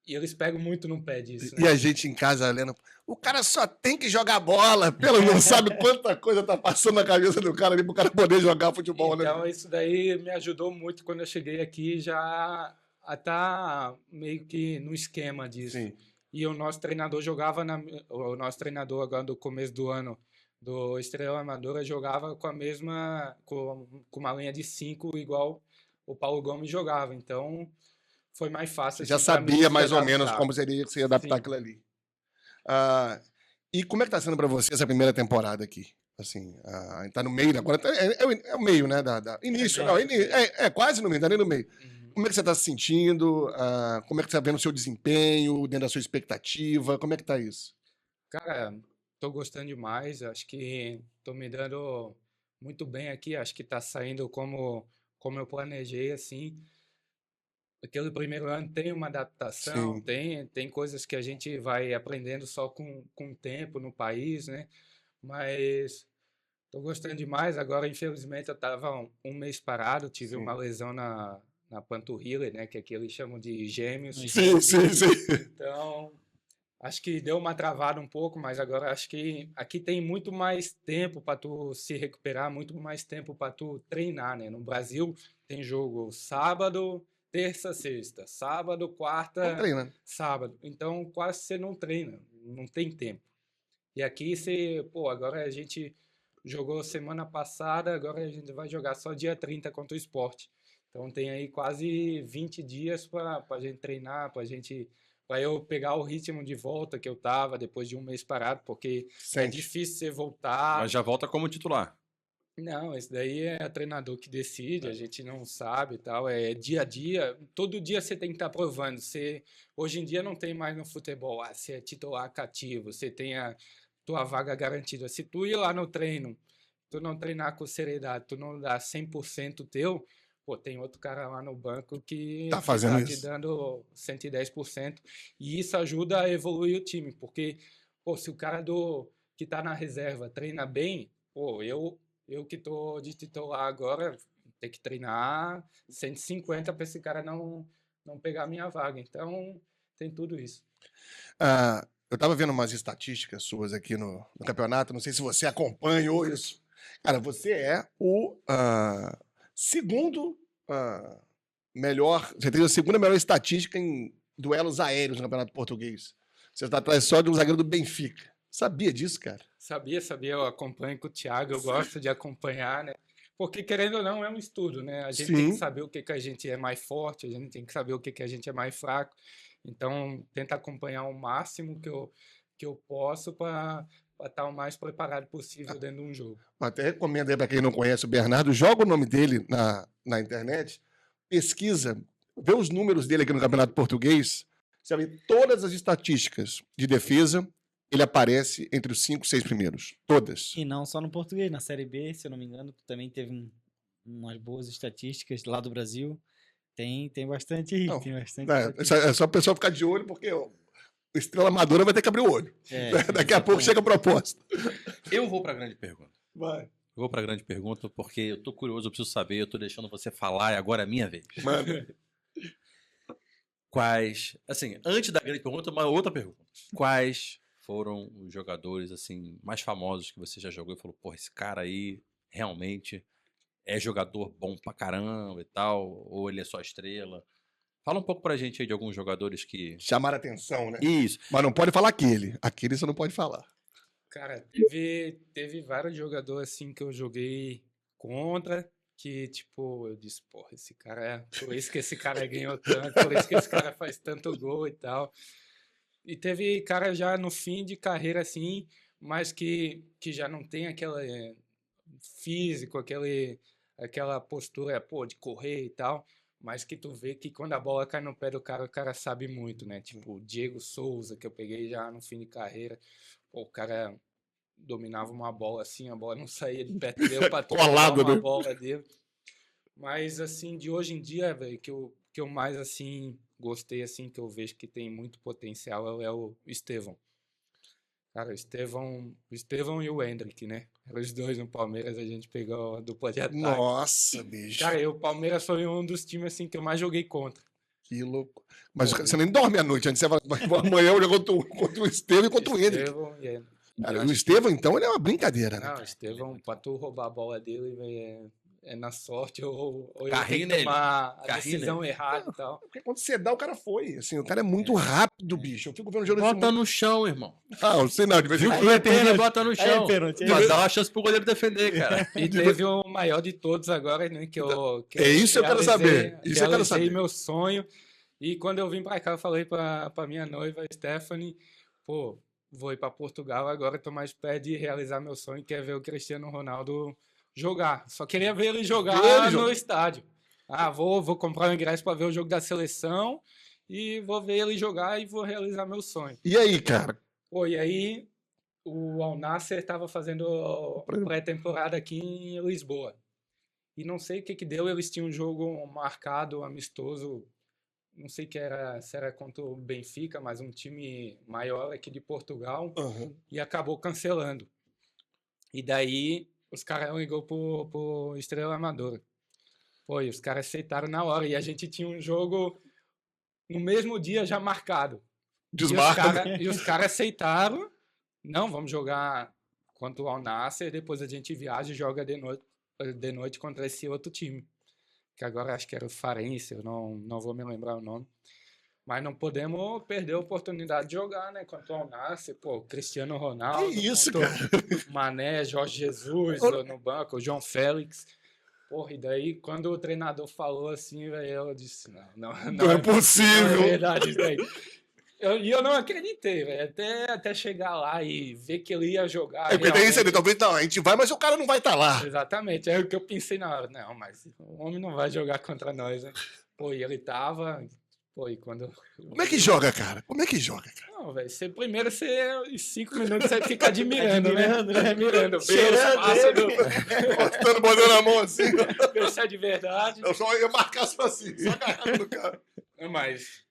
E eles pegam muito no pé disso, né? E a gente em casa lendo, o cara só tem que jogar bola, pelo não sabe quanta coisa tá passando na cabeça do cara ali pro cara poder jogar futebol, então, né? Então isso daí me ajudou muito quando eu cheguei aqui já a estar meio que no esquema disso. Sim. E o nosso treinador jogava, o nosso treinador agora do começo do ano, do Estrela Amadora, jogava com a mesma, com uma linha de 5 igual o Paulo Gomes jogava, então foi mais fácil. Você já sabia mais ou menos como seria se adaptar aquilo ali. E como é que tá sendo para você essa primeira temporada aqui? Assim, tá no meio, agora é o meio, né? Início, quase no meio, tá nem no meio. Como é que você está se sentindo? Como é que você está vendo o seu desempenho, dentro da sua expectativa? Como é que tá isso? Cara, tô gostando demais. Acho que tô me dando muito bem aqui. Acho que tá saindo como eu planejei, assim. Aquele primeiro ano tem uma adaptação, tem coisas que a gente vai aprendendo só com o tempo no país, né? Mas tô gostando demais. Agora, infelizmente, eu tava um mês parado, tive uma lesão na panturrilha, né? Que aqui eles chamam de gêmeos. Sim. Então, acho que deu uma travada um pouco, mas agora acho que aqui tem muito mais tempo para tu se recuperar, muito mais tempo para tu treinar, né? No Brasil tem jogo sábado, terça, sexta, sábado, quarta, sábado. Então quase você não treina. não tem tempo. E aqui agora a gente jogou semana passada, agora a gente vai jogar só dia 30 contra o Sport. Então tem aí quase 20 dias para a gente treinar, para eu pegar o ritmo de volta que eu tava depois de um mês parado, porque é difícil você voltar. Mas já volta como titular. Não, esse daí é o treinador que decide, a gente não sabe e tal, é dia a dia, todo dia você tem que estar provando, hoje em dia não tem mais no futebol, você é titular cativo, você tem a tua vaga garantida, se tu ir lá no treino, tu não treinar com seriedade, tu não dar 100% teu, tem outro cara lá no banco que tá fazendo te isso. dando 110%, e isso ajuda a evoluir o time, porque, se o cara que tá na reserva treina bem, eu que tô de titular agora, tem que treinar 150 para esse cara não pegar a minha vaga. Então, tem tudo isso. Eu estava vendo umas estatísticas suas aqui no campeonato, não sei se você acompanhou isso. Cara, você é o segundo melhor, você tem a segunda melhor estatística em duelos aéreos no Campeonato Português. Você está atrás só de um zagueiro do Benfica. Sabia disso, cara? Sabia, eu acompanho com o Thiago, eu gosto de acompanhar, né? Porque, querendo ou não, é um estudo, né? A gente tem que saber o que a gente é mais forte, a gente tem que saber o que a gente é mais fraco. Então, tenta acompanhar o máximo que eu posso para estar o mais preparado possível dentro de um jogo. Até recomendo aí para quem não conhece o Bernardo, joga o nome dele na internet, pesquisa, vê os números dele aqui no Campeonato Português, você vai ver todas as estatísticas de defesa, ele aparece entre os 5, 6 primeiros. Todas. E não só no português, na Série B, se eu não me engano, também teve umas boas estatísticas lá do Brasil. Tem bastante. Não, tem bastante é só o pessoal ficar de olho, porque o Estrela Amadora vai ter que abrir o olho. Daqui a pouco chega a proposta. Eu vou para a grande pergunta. Vai. Vou para a grande pergunta porque eu tô curioso, eu preciso saber, eu tô deixando você falar e agora é a minha vez. Mano. Antes da grande pergunta, uma outra pergunta. Quais foram os jogadores assim mais famosos que você já jogou e falou, porra, esse cara aí realmente é jogador bom pra caramba e tal, ou ele é só estrela? Fala um pouco pra gente aí de alguns jogadores que... Chamaram atenção, né? Isso. Mas não pode falar aquele. Aquele você não pode falar. Cara, teve vários jogadores assim que eu joguei contra, que tipo, eu disse, porra, esse cara por isso que esse cara ganhou tanto, por isso que esse cara faz tanto gol e tal. E teve cara já no fim de carreira assim, mas que já não tem aquele físico, aquela postura, de correr e tal, mas que tu vê que quando a bola cai no pé do cara, o cara sabe muito, né? Tipo, o Diego Souza, que eu peguei já no fim de carreira, o cara dominava uma bola assim, a bola não saía de perto dele para tomar uma bola dele. Mas assim, de hoje em dia, velho, que eu mais assim gostei assim, que eu vejo que tem muito potencial é o Estevão. Cara, o Estevão e o Hendrick, né? Os dois no Palmeiras, a gente pegou a dupla de ataque. Nossa, bicho. Cara, o Palmeiras foi um dos times assim que eu mais joguei contra. Que louco. Mas você nem dorme à noite, antes você vai amanhã eu jogo contra o Estevão e contra o Hendrick. Cara, o Estevão, então, ele é uma brincadeira, né? Não, o Estevão, pra tu roubar a bola dele, é na sorte ou Carrinho eu tomar a decisão errada e tal. Porque quando você dá, o cara foi. Assim, o cara é muito rápido, bicho. Eu fico vendo o jogo Bota no chão, irmão. Eu sei não. De vez em Viu que vai perder, bota no chão. Mas dá uma chance pro goleiro defender, cara. E teve o maior de todos agora, né? É isso que eu quero saber. Isso eu quero saber. Meu sonho. E quando eu vim pra cá, eu falei pra minha noiva, Stephanie, vou ir para Portugal agora, estou mais perto de realizar meu sonho, que é ver o Cristiano Ronaldo jogar. Só queria ver ele jogar no estádio. Vou comprar um ingresso para ver o jogo da seleção e vou ver ele jogar e vou realizar meu sonho. E aí, cara? E aí o Al Nassr estava fazendo pré-temporada aqui em Lisboa. E não sei o que deu, eles tinham um jogo marcado, amistoso, não sei se era contra o Benfica, mas um time maior aqui de Portugal, e acabou cancelando. E daí os caras ligou pro Estrela Amadora. E os caras aceitaram na hora, e a gente tinha um jogo no mesmo dia já marcado. E os caras aceitaram, não, vamos jogar contra o Al Nassr, depois a gente viaja e joga de noite contra esse outro time. Que agora acho que era o Farense, eu não vou me lembrar o nome. Mas não podemos perder a oportunidade de jogar, né? Contra o Al-Nassr, pô, Cristiano Ronaldo, Que isso, contra cara? o Mané, Jorge Jesus no banco, o João Félix. Porra, e daí quando o treinador falou assim, velho, eu disse, Não é não é possível. verdade isso daí. E eu não acreditei, velho, até chegar lá e ver que ele ia jogar É porque tem isso ali, realmente. talvez não, a gente vai, mas o cara não vai estar lá. Exatamente, é o que eu pensei na hora. Não, mas o homem não vai jogar contra nós, né? Pô, e ele tava... Pô, e quando... Como é que joga, cara? Como é que joga, cara? Não, velho, primeiro em 5 minutos você fica admirando, Admirando, né? né? Admirando, vê os Cheirando passos ele. Botando, botando a mão assim. vê se é de verdade. Eu só ia marcar só assim, só agarrado no cara. Mas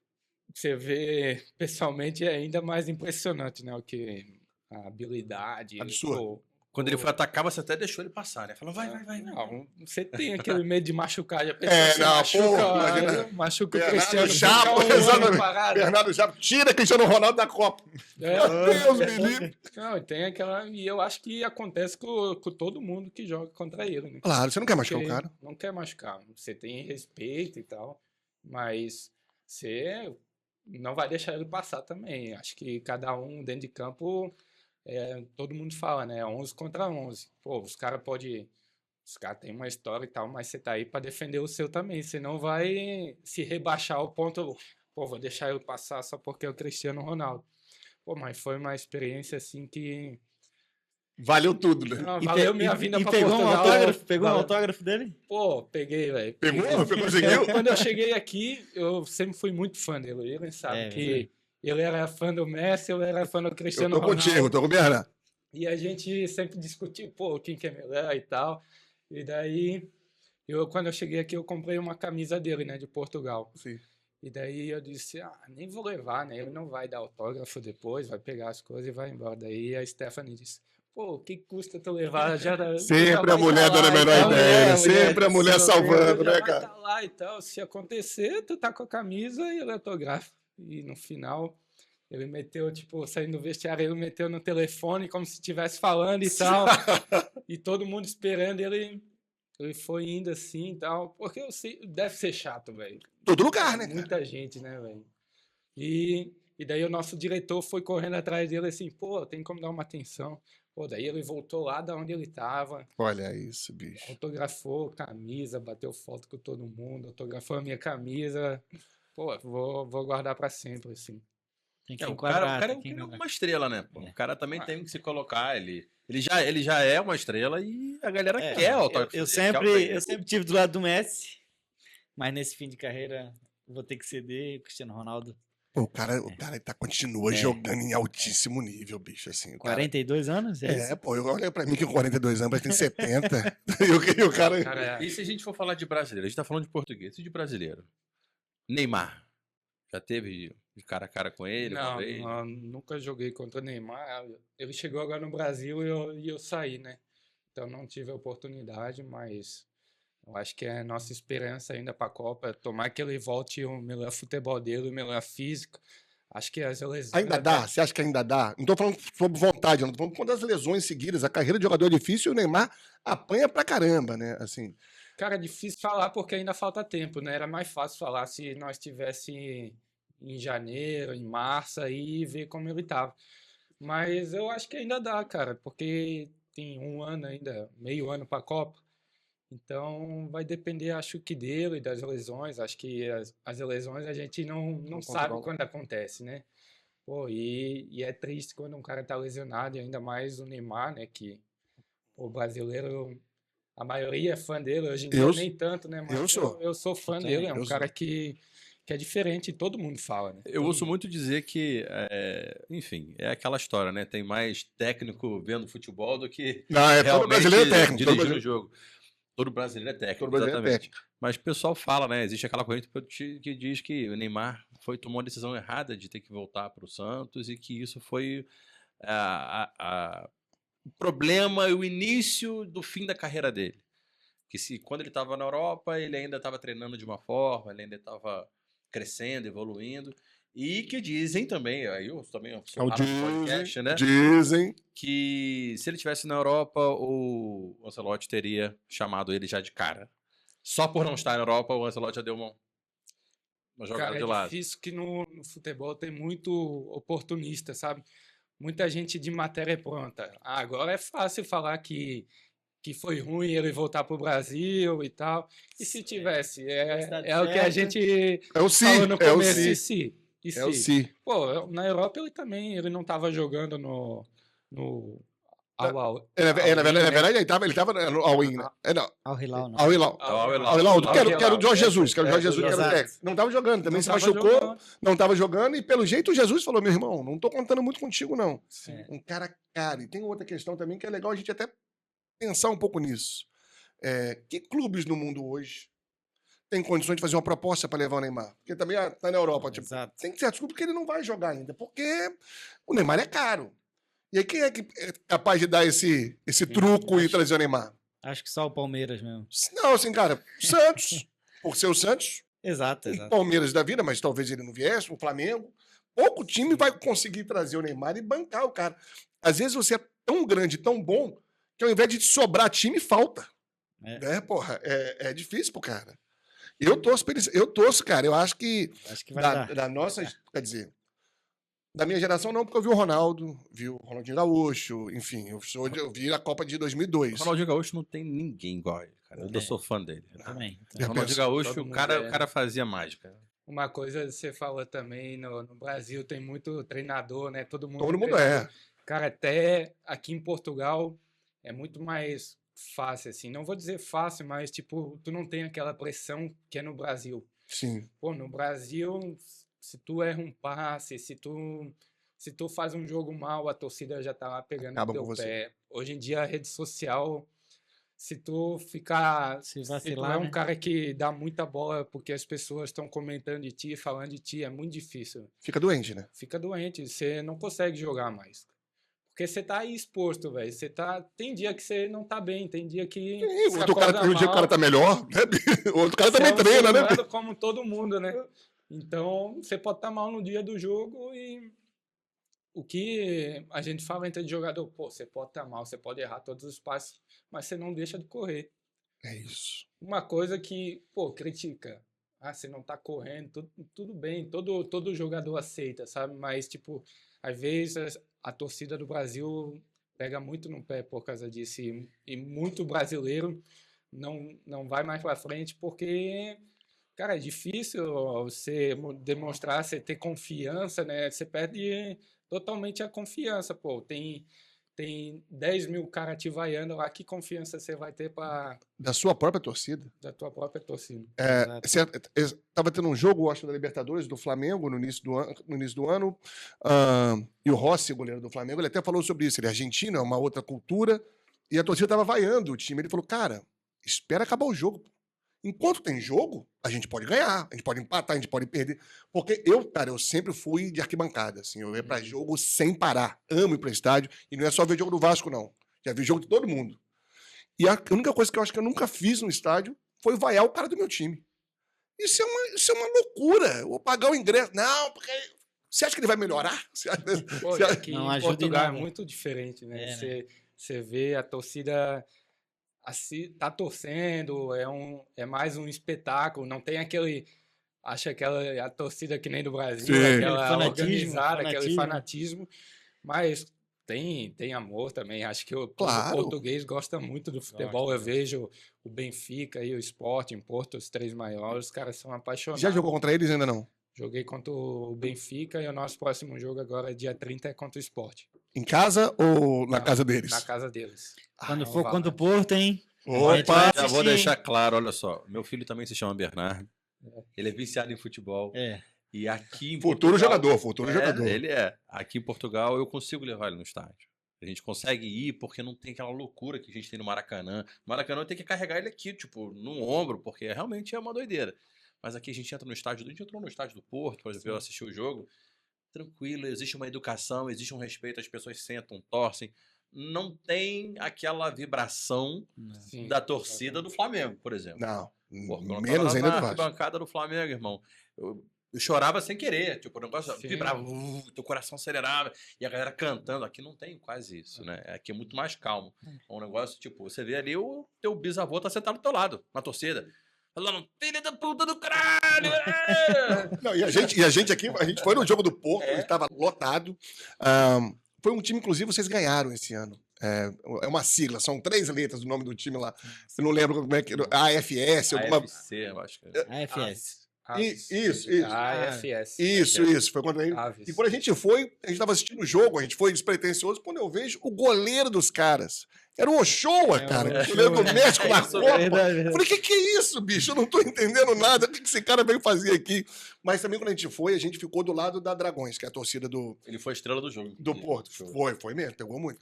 você vê pessoalmente é ainda mais impressionante, né? O que a habilidade. Absurdo. Pô, Quando ele foi atacar, você até deixou ele passar, né? Falou, vai. não, você tem aquele medo de machucar, já É, pensou, não, machuca, porra, imagina. machuca o Bernardo Cristiano, Chapo, fica um ano exatamente. parado. Bernardo Chapo, tira Cristiano Ronaldo da Copa. É, Meu Deus, me livre. não, e tem aquela. E eu acho que acontece com todo mundo que joga contra ele, né? Claro, você não quer machucar o Porque cara. não quer machucar. Você tem respeito e tal, mas você não vai deixar ele passar também. Acho que cada um dentro de campo, todo mundo fala, né? 11 contra 11. Pô, os caras têm uma história e tal, mas você tá aí para defender o seu também. Você não vai se rebaixar ao ponto, pô, vou deixar ele passar só porque é o Cristiano Ronaldo. Pô, mas foi uma experiência assim que Valeu tudo, né? valeu minha vinda e pra pegou um Portugal. autógrafo? Pegou um Valeu. autógrafo dele? Pô, peguei, velho. Pegou? Você conseguiu? Quando eu cheguei aqui, eu sempre fui muito fã dele. Ele sabe É, que ele era fã do Messi, eu era fã do Eu Cristiano tô Ronaldo. contigo, tô com o Bernardo. E a gente sempre discutiu, pô, quem que é melhor e tal. E daí, quando eu cheguei aqui, eu comprei uma camisa dele, né, de Portugal. Sim. E daí eu disse, nem vou levar, né? Ele não vai dar autógrafo depois, vai pegar as coisas e vai embora. Daí a Stephanie disse, pô, o que custa tu levar? Sempre a mulher dando a menor ideia, sempre a mulher salvando, né, cara? Tá lá e tal. Se acontecer, tu tá com a camisa e ele autografa. E no final, ele meteu, tipo, saindo do vestiário, ele meteu no telefone como se estivesse falando e tal. E todo mundo esperando, ele foi indo assim e tal. Porque eu sei, deve ser chato, velho. Todo lugar, né, cara? Muita gente, né, velho? E daí o nosso diretor foi correndo atrás dele assim, pô, tem como dar uma atenção. Pô, daí ele voltou lá da onde ele tava, Olha isso, bicho. autografou camisa, bateu foto com todo mundo, autografou a minha camisa. Pô, vou guardar pra sempre, assim. Tem que O enquadrar, cara é tem que enquadrar. uma estrela, né? Pô? É. O cara também tem que se colocar. Ele já é uma estrela e a galera quer o autógrafo. Eu dele, quer o trem. sempre tive do lado do Messi, mas nesse fim de carreira vou ter que ceder. Cristiano Ronaldo, Pô, o cara continua É. jogando em altíssimo nível, bicho, assim. O cara... 42 anos? É, pô, olha pra mim que com 42 anos, mas tem 70. E o cara... Cara, E se a gente for falar de brasileiro? A gente tá falando de português. E de brasileiro? Neymar. Já teve de cara a cara com ele? uma vez? não, nunca joguei contra o Neymar. Ele chegou agora no Brasil e eu saí, né? Então não tive a oportunidade, mas eu acho que é nossa esperança ainda para a Copa. Tomar que ele volte o melhor futebol dele, o melhor físico. Acho que as lesões. Ainda dá? Você acha que ainda dá? Não tô falando sobre vontade, não tô falando quando as lesões seguidas, a carreira de jogador é difícil e o Neymar apanha pra caramba, né? Assim, Cara, é difícil falar porque ainda falta tempo, né? Era mais fácil falar se nós tivesse em janeiro, em março aí e ver como ele tava. Mas eu acho que ainda dá, cara, porque tem um ano ainda, meio ano para a Copa. Então vai depender, acho que dele, das lesões. Acho que as lesões a gente não sabe controla. quando acontece, né? Pô, e é triste quando um cara tá lesionado, e ainda mais o Neymar, né? Que o brasileiro, a maioria é fã dele, hoje em dia Eu- nem tanto, né? Mas eu sou. eu sou fã também, dele, é um eu cara que é diferente, todo mundo fala, né? Eu Todo ouço mundo. muito dizer que, enfim, é aquela história, né? Tem mais técnico vendo futebol do que não, todo realmente brasileiro é técnico. Todo dirigindo o brasileiro, jogo. Todo brasileiro é técnico, todo brasileiro é exatamente. técnico. Mas o pessoal fala, né? Existe aquela corrente que diz que o Neymar tomou a decisão errada de ter que voltar para o Santos e que isso foi o problema e o início do fim da carreira dele. Que quando ele estava na Europa, ele ainda estava treinando de uma forma, ele ainda estava crescendo, evoluindo. E que dizem também, aí eu também sou raro no podcast, né? Dizem. Que se ele estivesse na Europa, o Ancelotti teria chamado ele já de cara. Só por não estar na Europa, o Ancelotti já deu uma... Uma jogada Cara, de é lado. difícil que no futebol tem muito oportunista, sabe? Muita gente de matéria pronta. Ah, agora é fácil falar que foi ruim ele voltar pro Brasil e tal. E se tivesse? É o que a gente É o si, falou no é o começo. si. E se? E É o se? si. Pô, na Europa ele não estava jogando no Na Al-Ain, né? verdade, ele tava no All-In, né? Não, Ao Hilal, não. Ao Hilal. Al Hilal. Ao Hilal. Al Quero Hilal. o Jorge Jesus, quero o Jorge É, Jesus, que era o exato. técnico. Não tava jogando, também Não se tava machucou, jogando. não tava jogando, e pelo jeito o Jesus falou, meu irmão, não tô contando muito contigo, não. Sim. Um cara caro. E tem outra questão também que é legal a gente até pensar um pouco nisso. Que clubes no mundo hoje têm condições de fazer uma proposta para levar o Neymar? Porque também tá na Europa, tipo, Exato. tem certos clubes que ele não vai jogar ainda, porque o Neymar é caro. E aí quem é que é capaz de dar esse truco e trazer o Neymar? Acho que só o Palmeiras mesmo. Não, assim, cara, Santos, por ser o Santos, Exato, o exato. Palmeiras da vida, mas talvez ele não viesse, o Flamengo, pouco time vai conseguir trazer o Neymar e bancar o cara. Às vezes você é tão grande, tão bom, que ao invés de te sobrar time, falta. É. Né, porra? É difícil pro cara. Eu torço, cara. Eu acho que Acho que vai dar. da nossa, quer dizer, da minha geração não, porque eu vi o Ronaldo, vi o Ronaldinho Gaúcho, enfim, eu vi a Copa de 2002. O Ronaldinho Gaúcho não tem ninguém igual a ele, cara. Eu É. sou fã dele. Também. O Eu Ronaldinho penso, Gaúcho, todo o mundo cara fazia mágica. Uma coisa você falou também, no Brasil tem muito treinador, né? Todo mundo Todo mundo treinador. é. Cara, até aqui em Portugal é muito mais fácil, assim. Não vou dizer fácil, mas, tipo, tu não tem aquela pressão que é no Brasil. Sim. Pô, no Brasil, se tu erra um passe, se tu faz um jogo mal, a torcida já tá lá pegando Acaba no teu com você. pé. Hoje em dia, a rede social, se tu ficar... Se Se tu vacilar, é um né? cara que dá muita bola porque as pessoas estão comentando de ti, falando de ti, é muito difícil. Fica doente, né? Fica doente, você não consegue jogar mais. Porque você tá aí exposto, velho. Tem dia que você não tá bem, tem dia que você Outro cara, acorda um dia o cara mal. tá melhor, né? O outro cara Você também é um ser treina, né? humano como todo mundo, né? Então, você pode estar mal no dia do jogo e o que a gente fala entre jogador, pô, você pode estar mal, você pode errar todos os passes, mas você não deixa de correr. É isso. Uma coisa que, pô, critica. Ah, você não tá correndo, tudo bem, todo jogador aceita, sabe? Mas, tipo, às vezes a torcida do Brasil pega muito no pé por causa disso e muito brasileiro não vai mais pra frente porque, cara, é difícil você demonstrar, você ter confiança, né? Você perde totalmente a confiança, pô. Tem 10 mil caras te vaiando lá, que confiança você vai ter Da sua própria torcida. da tua própria torcida? Exato. Estava tendo um jogo, acho, da Libertadores, do Flamengo, no início do ano. E o Rossi, goleiro do Flamengo, ele até falou sobre isso. Ele é argentino, é uma outra cultura. E a torcida estava vaiando o time. Ele falou, cara, espera acabar o jogo. Enquanto tem jogo, a gente pode ganhar, a gente pode empatar, a gente pode perder. Porque eu sempre fui de arquibancada, assim. Eu ia pra jogo sem parar. Amo ir pra estádio. E não é só ver jogo do Vasco, não. Já vi jogo de todo mundo. E a única coisa que eu acho que eu nunca fiz no estádio foi vaiar o cara do meu time. Isso é uma loucura. Eu vou pagar o ingresso. Não, porque... Você acha que ele vai melhorar? Pô, Você e acha- aqui Não em ajuda em Portugal é nada. muito diferente, né? É, né? Você vê a torcida assim, tá torcendo, é mais um espetáculo, não tem a torcida que nem do Brasil, Sim. aquela Aquele fanatismo, organizada, aquele fanatismo. fanatismo, mas tem amor também. Acho que o povo Claro. português gosta muito do futebol. Eu vejo o Benfica e o Sport em Porto, os três maiores, os caras são apaixonados. Já jogou contra eles ainda não? Joguei contra o Benfica e o nosso próximo jogo agora, dia 30, é contra o Sport. Em casa ou na casa deles? Na casa deles. Quando não for vá contra o lá. Porto, hein? A gente vai Opa! Já vou assistir, deixar hein? claro, olha só. Meu filho também se chama Bernardo. Ele é viciado em futebol. É. E aqui em Futuro Portugal, futuro jogador. Ele é. Aqui em Portugal eu consigo levar ele no estádio. A gente consegue ir porque não tem aquela loucura que a gente tem no Maracanã. No Maracanã tem que carregar ele aqui, tipo, no ombro, porque realmente é uma doideira. Mas aqui a gente entra no estádio, a gente entrou no estádio do Porto, por exemplo, eu assisti o jogo. Tranquilo, existe uma educação, existe um respeito, as pessoas sentam, torcem. Não tem aquela vibração Sim. da torcida do Flamengo, por exemplo. Não, Pô, quando eu menos tava ainda na do Vasco. bancada do Flamengo, irmão, eu chorava sem querer, tipo, o negócio Sim. vibrava, teu coração acelerava, e a galera cantando. Aqui não tem quase isso, né? Aqui é muito mais calmo. É um negócio, tipo, você vê ali, o teu bisavô tá sentado do teu lado, na torcida. falando, filha da puta do caralho! é!" Não, e a gente aqui, a gente foi no jogo do Porto, ele estava lotado. Foi um time, inclusive, vocês ganharam esse ano. É uma sigla, são 3 letras do nome do time lá. Eu não lembro como é que era. AFS, alguma. AFC, eu acho que é. AFS. Isso. AFS. Isso. Foi quando Aves. E quando a gente estava assistindo o jogo, a gente foi despretensioso, quando eu vejo o goleiro dos caras. Era o Ochoa, cara. O goleiro do México na Isso, Copa. verdade. Eu falei, que é isso, bicho? Eu não tô entendendo nada. O que esse cara veio fazer aqui? Mas também quando a gente ficou do lado da Dragões, que é a torcida do Ele foi a estrela do jogo. Porto. Foi mesmo, pegou muito.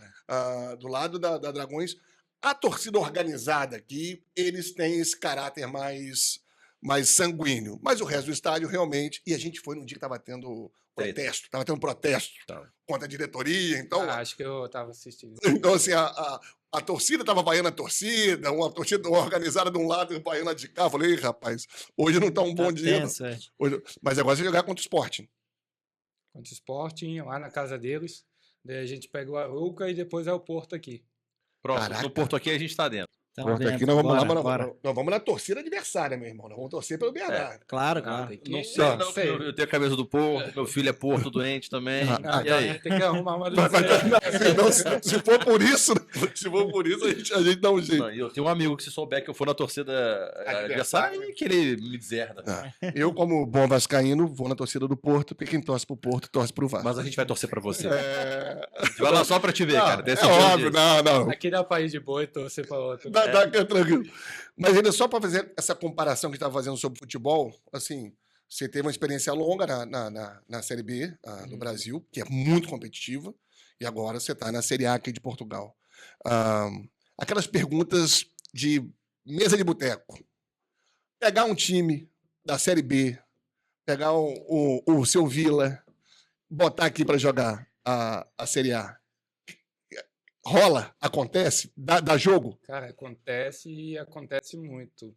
Do lado da Dragões, a torcida organizada aqui, eles têm esse caráter mais sanguíneo. Mas o resto do estádio, realmente... E a gente foi num dia que estava tendo protesto. Estava tendo protesto contra a diretoria. Então, Acho que eu tava assistindo. então assim, a torcida estava vaiando a torcida, uma torcida organizada de um lado e vaiando a de cá. Eu falei, rapaz, hoje não está um bom dia. Tenso, é. Mas agora você jogar contra o Sporting. Contra o Sporting, lá na casa deles. Daí a gente pega o Arouca e depois é o Porto aqui. Pronto, Caraca. no Porto aqui a gente tá dentro. Tamo Porto dentro. aqui nós vamos lá, mas Bora. nós vamos na torcida adversária, meu irmão. Nós vamos torcer pelo Bernardo. Claro, Ah, claro. tem que- Não sei, Não, não, sei. eu tenho a cabeça do Porto, meu filho é Porto doente também. Ah, E aí? Tem que arrumar uma Mas, dúvida. não, se for por isso, a gente dá um jeito. Não, e eu tenho um amigo que se souber que eu for na torcida adversária, que ele me deserda. Eu, como bom vascaíno, vou na torcida do Porto, porque quem torce pro Porto, torce pro Vasco. Mas a gente vai torcer pra você. É, A gente vai lá só pra te ver, cara. é óbvio, não. Aqui dá pra ir de boa e torcer pra outro. Dá tranquilo. Mas ainda só para fazer essa comparação que estava fazendo sobre futebol, assim, você teve uma experiência longa na Série B no Brasil, que é muito competitiva, e agora você está na Série A aqui de Portugal. Aquelas perguntas de mesa de boteco. Pegar um time da Série B, pegar o seu Vila, botar aqui para jogar a Série A. Rola? Acontece? Dá jogo? Cara, acontece e acontece muito.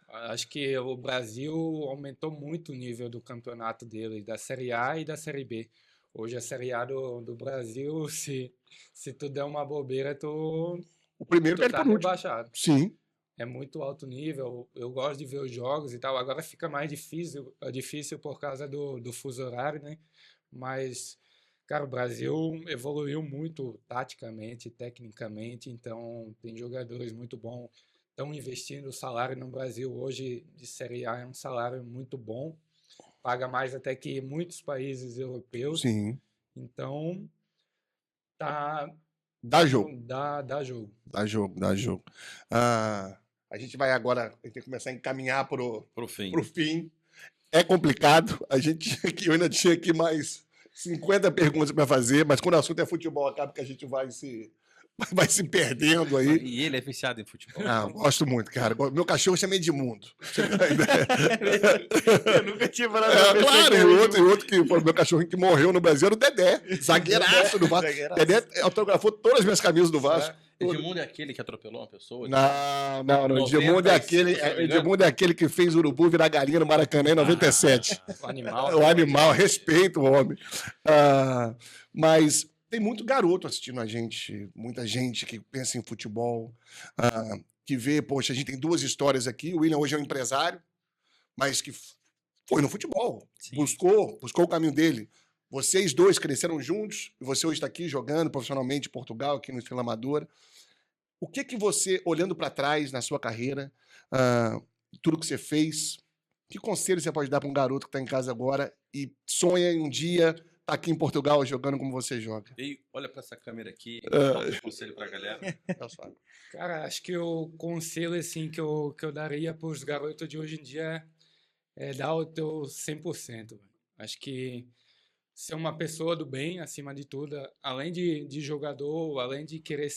Acho que o Brasil aumentou muito o nível do campeonato dele, da Série A e da Série B. Hoje a Série A do Brasil, se tu der uma bobeira, tu O primeiro perde tá por último. rebaixado. Sim. É muito alto nível, eu gosto de ver os jogos e tal. Agora fica mais difícil por causa do fuso horário, né? Mas, cara, o Brasil evoluiu muito taticamente, tecnicamente, então tem jogadores muito bons. Estão investindo o salário no Brasil hoje de Série A, é um salário muito bom. Paga mais até que muitos países europeus. Sim. Então, tá, Dá jogo. dá jogo. Dá jogo. A gente vai agora, a gente tem que começar a encaminhar pro Pro fim. fim. É complicado. Eu ainda tinha aqui mais 50 perguntas para fazer, mas quando o assunto é futebol, acaba que a gente vai se perdendo aí. E ele é viciado em futebol. Gosto muito, cara. Meu cachorro chama Edmundo. Eu nunca tive nada Claro, e outro que foi meu cachorrinho que morreu no Brasil era o Dedé. Zagueiraço do Vasco. Dedé autografou todas as minhas camisas do Vasco. Edmundo é aquele que atropelou uma pessoa? Não. Edmundo é aquele que fez o urubu virar galinha no Maracanã em 97. O animal. O animal, respeito o homem. Mas tem muito garoto assistindo a gente, muita gente que pensa em futebol, que vê, poxa, a gente tem 2 histórias aqui. O William hoje é um empresário, mas que foi no futebol, buscou o caminho dele. Vocês 2 cresceram juntos, e você hoje está aqui jogando profissionalmente em Portugal, aqui no Estrela Amadora. O que você, olhando para trás na sua carreira, tudo que você fez, que conselho você pode dar para um garoto que está em casa agora e sonha em um dia estar aqui em Portugal jogando como você joga? E olha para essa câmera aqui e dá um conselho para a galera. Cara, acho que o conselho assim, que eu daria para os garotos de hoje em dia é dar o teu 100%. Véio. Acho que ser uma pessoa do bem, acima de tudo, além de jogador, além de querer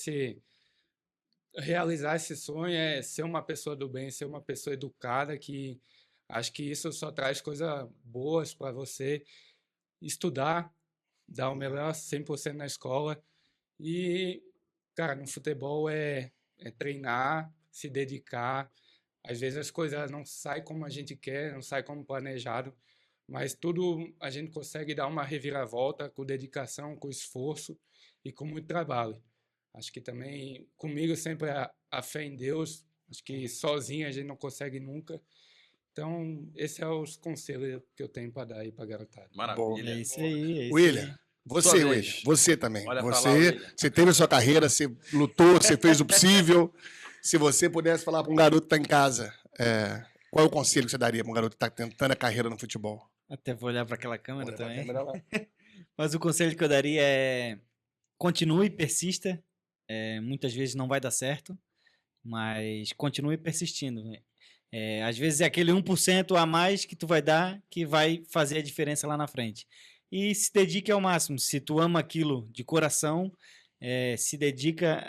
realizar esse sonho, é ser uma pessoa do bem, ser uma pessoa educada, que acho que isso só traz coisas boas para você. Estudar, dar o melhor 100% na escola e, cara, no futebol é treinar, se dedicar. Às vezes as coisas não saem como a gente quer, não saem como planejado, mas tudo a gente consegue dar uma reviravolta com dedicação, com esforço e com muito trabalho. Acho que também, comigo, sempre a fé em Deus Acho que sozinho a gente não consegue nunca. Então, esse é os conselhos que eu tenho para dar aí para a garotada. Maravilha. É isso aí. É isso William, aí. você, Sua William, vez. você também. Olha pra lá, Você, William. você teve a sua carreira, você lutou, você fez o possível. Se você pudesse falar para um garoto que está em casa, qual é o conselho que você daria para um garoto que está tentando a carreira no futebol? Até vou olhar para aquela câmera Olha pra também. câmera lá. Mas o conselho que eu daria é continue, persista. Muitas vezes não vai dar certo, mas continue persistindo. Às vezes é aquele 1% a mais que tu vai dar que vai fazer a diferença lá na frente. E se dedique ao máximo. Se tu ama aquilo de coração, se dedica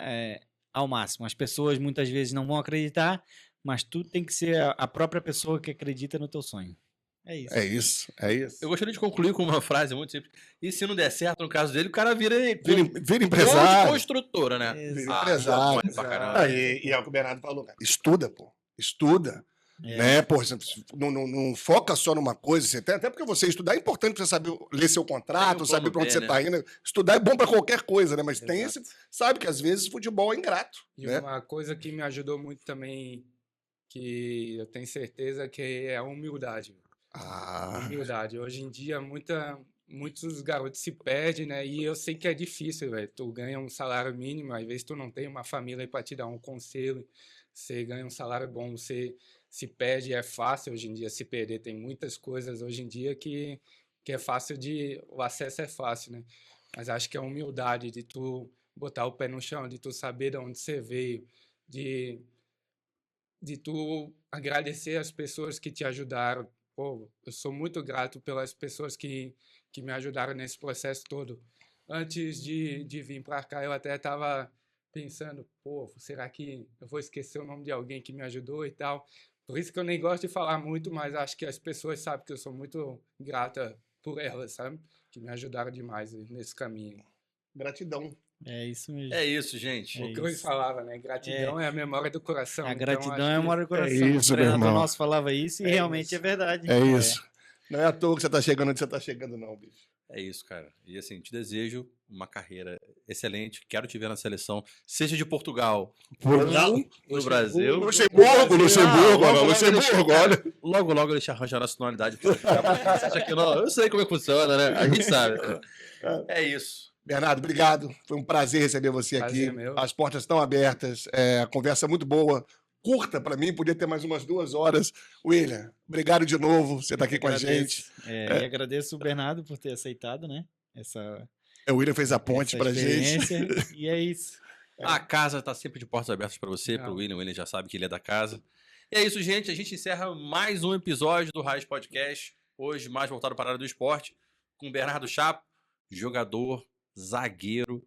ao máximo. As pessoas muitas vezes não vão acreditar, mas tu tem que ser a própria pessoa que acredita no teu sonho. É isso. É isso, é isso. Eu gostaria de concluir com uma frase muito simples. E se não der certo, no caso dele, o cara vira Vira empresário. construtora, né? Vira Exato. empresário. Bom pra caramba. E é o que o Bernardo falou, cara. Estuda, pô. Estuda. É. Né? Pô, você não foca só numa coisa. Você até porque você estudar é importante pra você saber ler seu contrato, Tem um saber plano pra onde B, você né? tá indo. Estudar é bom pra qualquer coisa, né? Mas tem Exato. esse. Sabe que às vezes futebol é ingrato. E Né? uma coisa que me ajudou muito também, que eu tenho certeza que é a humildade. Humildade. Hoje em dia, muitos garotos se perdem, né? E eu sei que é difícil, velho. Tu ganha um salário mínimo, às vezes tu não tem uma família para te dar um conselho. Você ganha um salário bom, você se perde, é fácil hoje em dia se perder. Tem muitas coisas hoje em dia que é fácil o acesso é fácil, né? Mas acho que a humildade de tu botar o pé no chão, de tu saber de onde você veio, de tu agradecer as pessoas que te ajudaram. Pô, eu sou muito grato pelas pessoas que me ajudaram nesse processo todo. Antes de vir para cá, eu até estava pensando, pô, será que eu vou esquecer o nome de alguém que me ajudou e tal? Por isso que eu nem gosto de falar muito, mas acho que as pessoas sabem que eu sou muito grata por elas, sabe? Que me ajudaram demais nesse caminho. Gratidão. É isso mesmo. É isso, gente. É O que eu falava, né? Gratidão é a memória do coração. A então gratidão acho é a que- memória do coração. isso, O meu treinador irmão. nosso falava isso e É realmente isso. é verdade. É isso. Não é à toa que você tá chegando onde você tá chegando, não, bicho. É isso, cara. E assim, te desejo uma carreira excelente. Quero te ver na seleção, seja de Portugal, no Brasil. Luxemburgo, olha. Logo, logo ele te arranja a nacionalidade. Você acha que não? Eu sei como é que funciona, né? A gente sabe. É isso. Bernardo, obrigado. Foi um prazer receber você Prazer aqui. meu. As portas estão abertas. A conversa é muito boa. Curta para mim, podia ter mais umas 2 horas. William, obrigado de novo. Você está aqui com a gente. E agradeço o Bernardo por ter aceitado, né? O William fez a ponte para a gente. experiência. E é isso. A casa está sempre de portas abertas para você, para o Não. William. O William já sabe que ele é da casa. E é isso, gente. A gente encerra mais um episódio do Raiz Podcast. Hoje, mais voltado para a área do esporte, com o Bernardo Chapo, jogador, zagueiro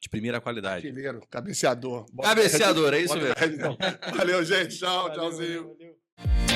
de primeira qualidade. Artilheiro, cabeceador. Cabeceador, é isso mesmo. Valeu, gente. Tchau, Valeu, tchauzinho. valeu.